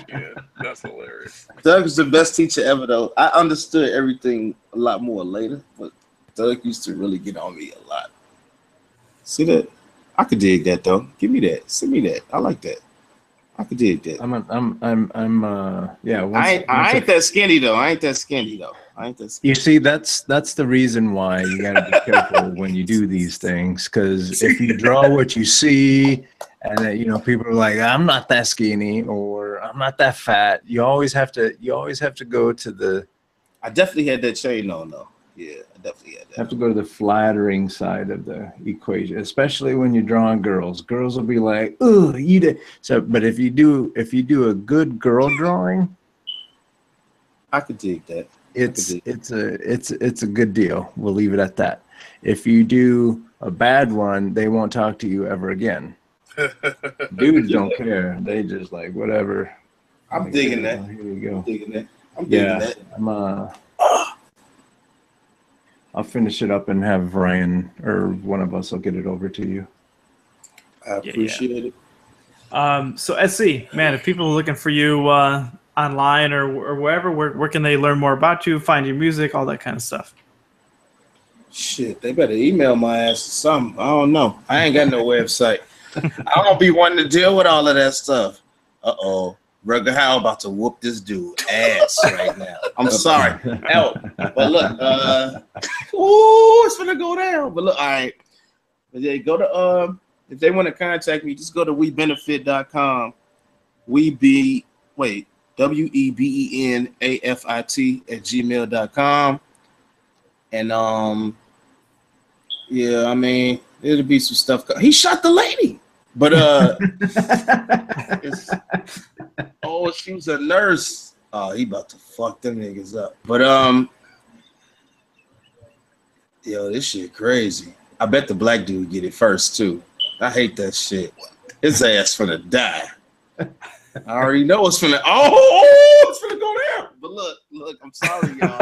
Yeah, that's hilarious. Doug is the best teacher ever, though. I understood everything a lot more later, but Doug used to really get on me a lot. See that? I could dig that though. Give me that. Send me that. I like that. I could dig that. Yeah. I ain't that skinny though. You see, that's the reason why you gotta be careful when you do these things, because if you draw what you see, and then, people are like, I'm not that skinny or I'm not that fat. You always have to go to the. I definitely had that chain on though. Yeah, I definitely had that. Have to go to the flattering side of the equation, especially when you're drawing girls. Girls will be like, "Ooh, you did." So, but if you do a good girl drawing, I could dig that. It's a good deal. We'll leave it at that. If you do a bad one, they won't talk to you ever again. Dudes don't care. They just like whatever. I'm digging that. Here we go. I'm digging that. I'll finish it up and have Ryan or one of us will get it over to you. I appreciate it. So SC, man, if people are looking for you online or wherever, where can they learn more about you, find your music, all that kind of stuff? Shit, they better email my ass or something. I don't know. I ain't got no website. I don't be wanting to deal with all of that stuff. Rugger Howe about to whoop this dude ass right now. I'm sorry. Help. But look, it's gonna go down. But look, all right. But yeah, go to if they want to contact me, just go to webenefit.com. WEBENAFIT @gmail.com. And yeah, I mean, it'll be some stuff. He shot the lady. But she was a nurse. Oh, he about to fuck them niggas up. But this shit crazy. I bet the black dude get it first too. I hate that shit. His ass finna die. I already know it's finna. Oh, it's finna go there. But look, I'm sorry, y'all.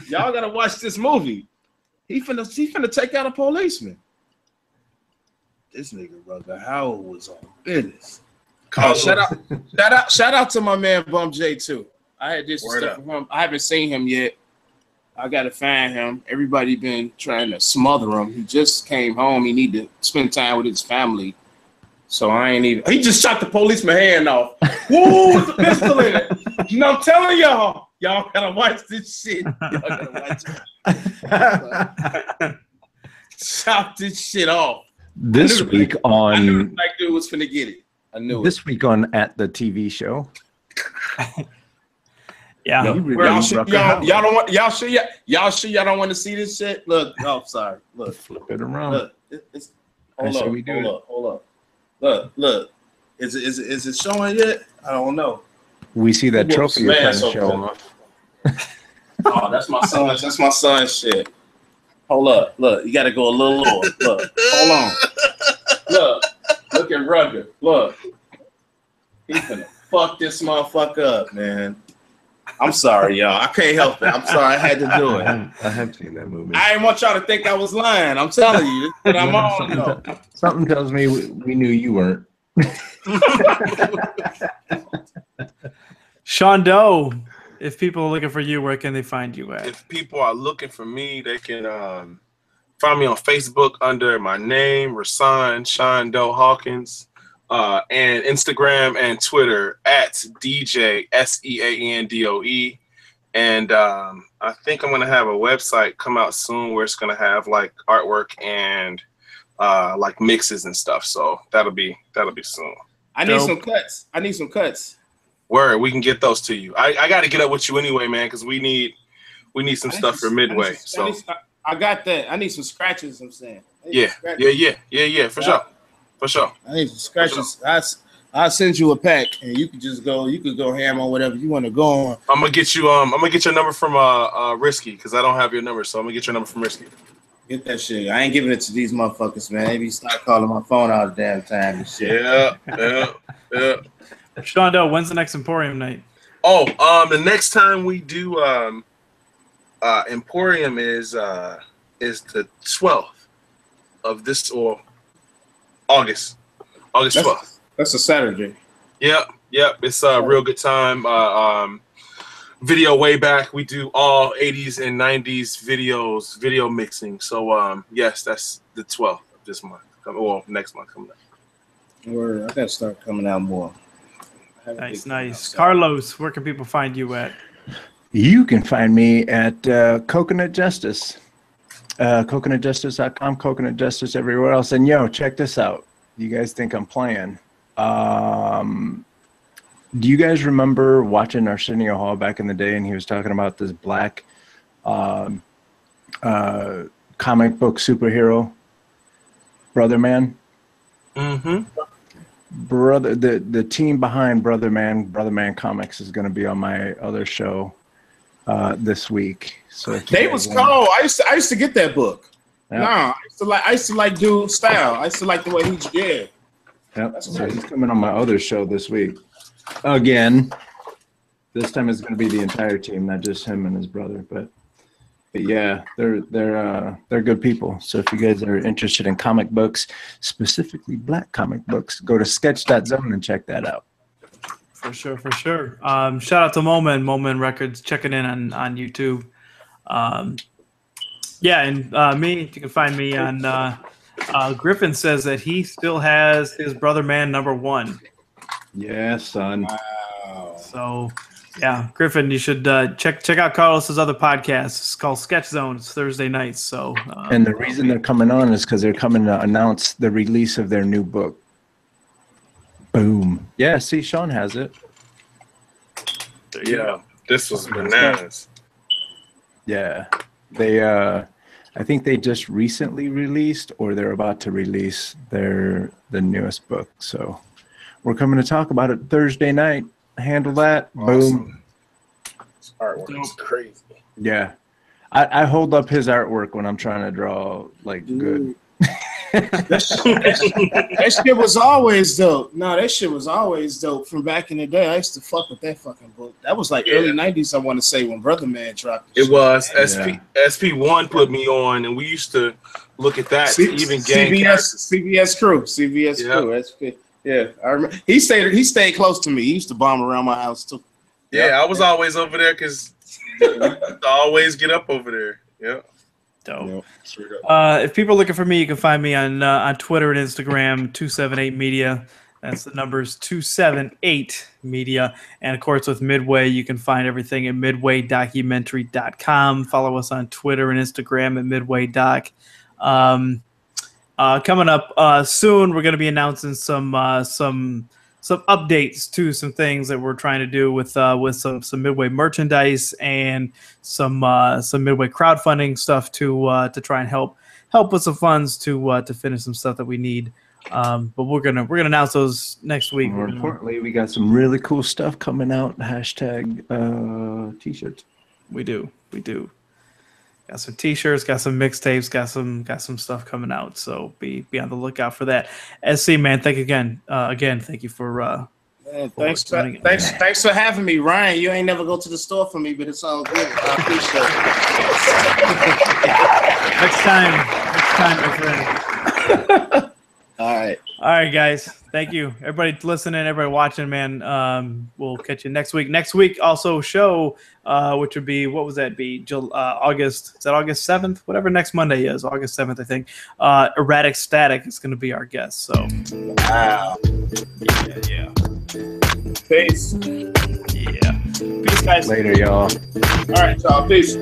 Y'all gotta watch this movie. He finna take out a policeman. This nigga brother Howard was on business. Oh, shout out to my man Bum J too. I had this stuff from him. I haven't seen him yet. I gotta find him. Everybody been trying to smother him. He just came home. He need to spend time with his family. So I ain't even. He just shot the policeman hand off. Woo, with the pistol in it. You know, I'm telling y'all gotta watch this shit. Y'all gotta watch it. Chop this shit off. This week on. I knew the black dude was finna get it. I knew it. This week on At the TV Show. Yeah. Y'all don't want to see this shit? Look, sorry. Look. Flip it around. Look. Hold up. Look. Is it showing yet? I don't know. We see that trophy you're trying to show off. Oh, that's my son. That's my son's shit. Hold up. Look, you got to go a little lower. Look. Hold on. Look at Rugged. Look. He's gonna fuck this motherfucker up, man. I'm sorry, y'all. I can't help it. I'm sorry. I had to do it. I have seen that movie. I didn't want y'all to think I was lying. I'm telling you. But I'm on. Something tells me we knew you weren't. Sean Doe, if people are looking for you, where can they find you at? If people are looking for me, they can find me on Facebook under my name, Rasan Sean Doe Hawkins. And Instagram and Twitter at DJ SEANDOE. And I think I'm gonna have a website come out soon where it's gonna have like artwork and like mixes and stuff. So that'll be soon. I need some cuts. Word, we can get those to you. I got to get up with you anyway, man, because we need some stuff for Midway. I got that. I need some scratches. I'm saying. Yeah, for sure. For sure. I need some scratches. Sure. I'll send you a pack, and you could just go. You could go ham on whatever you want to go on. I'm gonna get you. I'm gonna get your number from Risky because I don't have your number, so I'm gonna get your number from Risky. Get that shit. I ain't giving it to these motherfuckers, man. They be start calling my phone all the damn time and shit. Yeah. Sean Doe, when's the next Emporium night? Oh, the next time we do Emporium is the 12th of this or August 12th. That's a Saturday. Yep. It's a real good time. Video way back. We do all 80s and 90s video mixing. So yes, that's the 12th of this month. Well, next month coming up. I gotta start coming out more. Nice. Carlos, where can people find you at? You can find me at Coconut Justice. CoconutJustice.com, Coconut Justice everywhere else. And check this out. You guys think I'm playing. Do you guys remember watching Arsenio Hall back in the day, and he was talking about this black comic book superhero, Brother Man? Mm-hmm. The team behind Brother Man Comics is going to be on my other show this week. So they was cold. I used to get that book. Yeah. No, I used to like dude's style. I used to like the way he did. Yep. So he's coming on my other show this week. Again, this time it's going to be the entire team, not just him and his brother. But yeah, they're good people. So if you guys are interested in comic books, specifically black comic books, go to sketch.zone and check that out. For sure. Shout out to Moment Records checking in on YouTube. And me, you can find me on Griffin says that he still has his Brother Man #1. Yeah, son. Wow. So yeah, Griffin, you should check out Carlos's other podcast. It's called Sketch Zone. It's Thursday nights. So and the reason they're coming on is because they're coming to announce the release of their new book. Boom. Yeah, see, Sean has it. Yeah, this was bananas. Yeah, they I think they just recently released, or they're about to release the newest book. So we're coming to talk about it Thursday night. Handle that. Awesome. Boom. This artwork is crazy. Yeah, I hold up his artwork when I'm trying to draw like good. That shit was always dope. No, that shit was always dope from back in the day. I used to fuck with that fucking book. That was like early 90s, I want to say, when Brother Man dropped it. Was SP1 put me on, and we used to look at that to even gain CBS Crew. SP. Yeah, I remember. He stayed close to me. He used to bomb around my house too. Yeah, I was always over there because I always get up over there. Yeah. Dope. If people are looking for me, you can find me on Twitter and Instagram, 278 Media. That's the numbers 278 Media. And of course, with Midway, you can find everything at midwaydocumentary.com. Follow us on Twitter and Instagram at midwaydoc. Coming up soon, we're going to be announcing some updates to some things that we're trying to do with some Midway merchandise and some Midway crowdfunding stuff to try and help with some funds to finish some stuff that we need. But we're gonna announce those next week. More importantly, we got some really cool stuff coming out. # t-shirts. We do. Got some t-shirts, got some mixtapes, got some stuff coming out. So be on the lookout for that. SC, man, thank you again. Thank you for thanks for having me, Ryan. You ain't never go to the store for me, but it's all good. I appreciate it. Next time, my friend. All right, guys. Thank you, everybody listening, everybody watching, man. We'll catch you next week. Next week, also show, which would be, what was that be? August. Is that August 7th? Whatever next Monday is, August 7th, I think. Erratic Static is going to be our guest. So, wow. Yeah. Peace. Yeah. Peace, guys. Later, y'all. All right, y'all. Peace.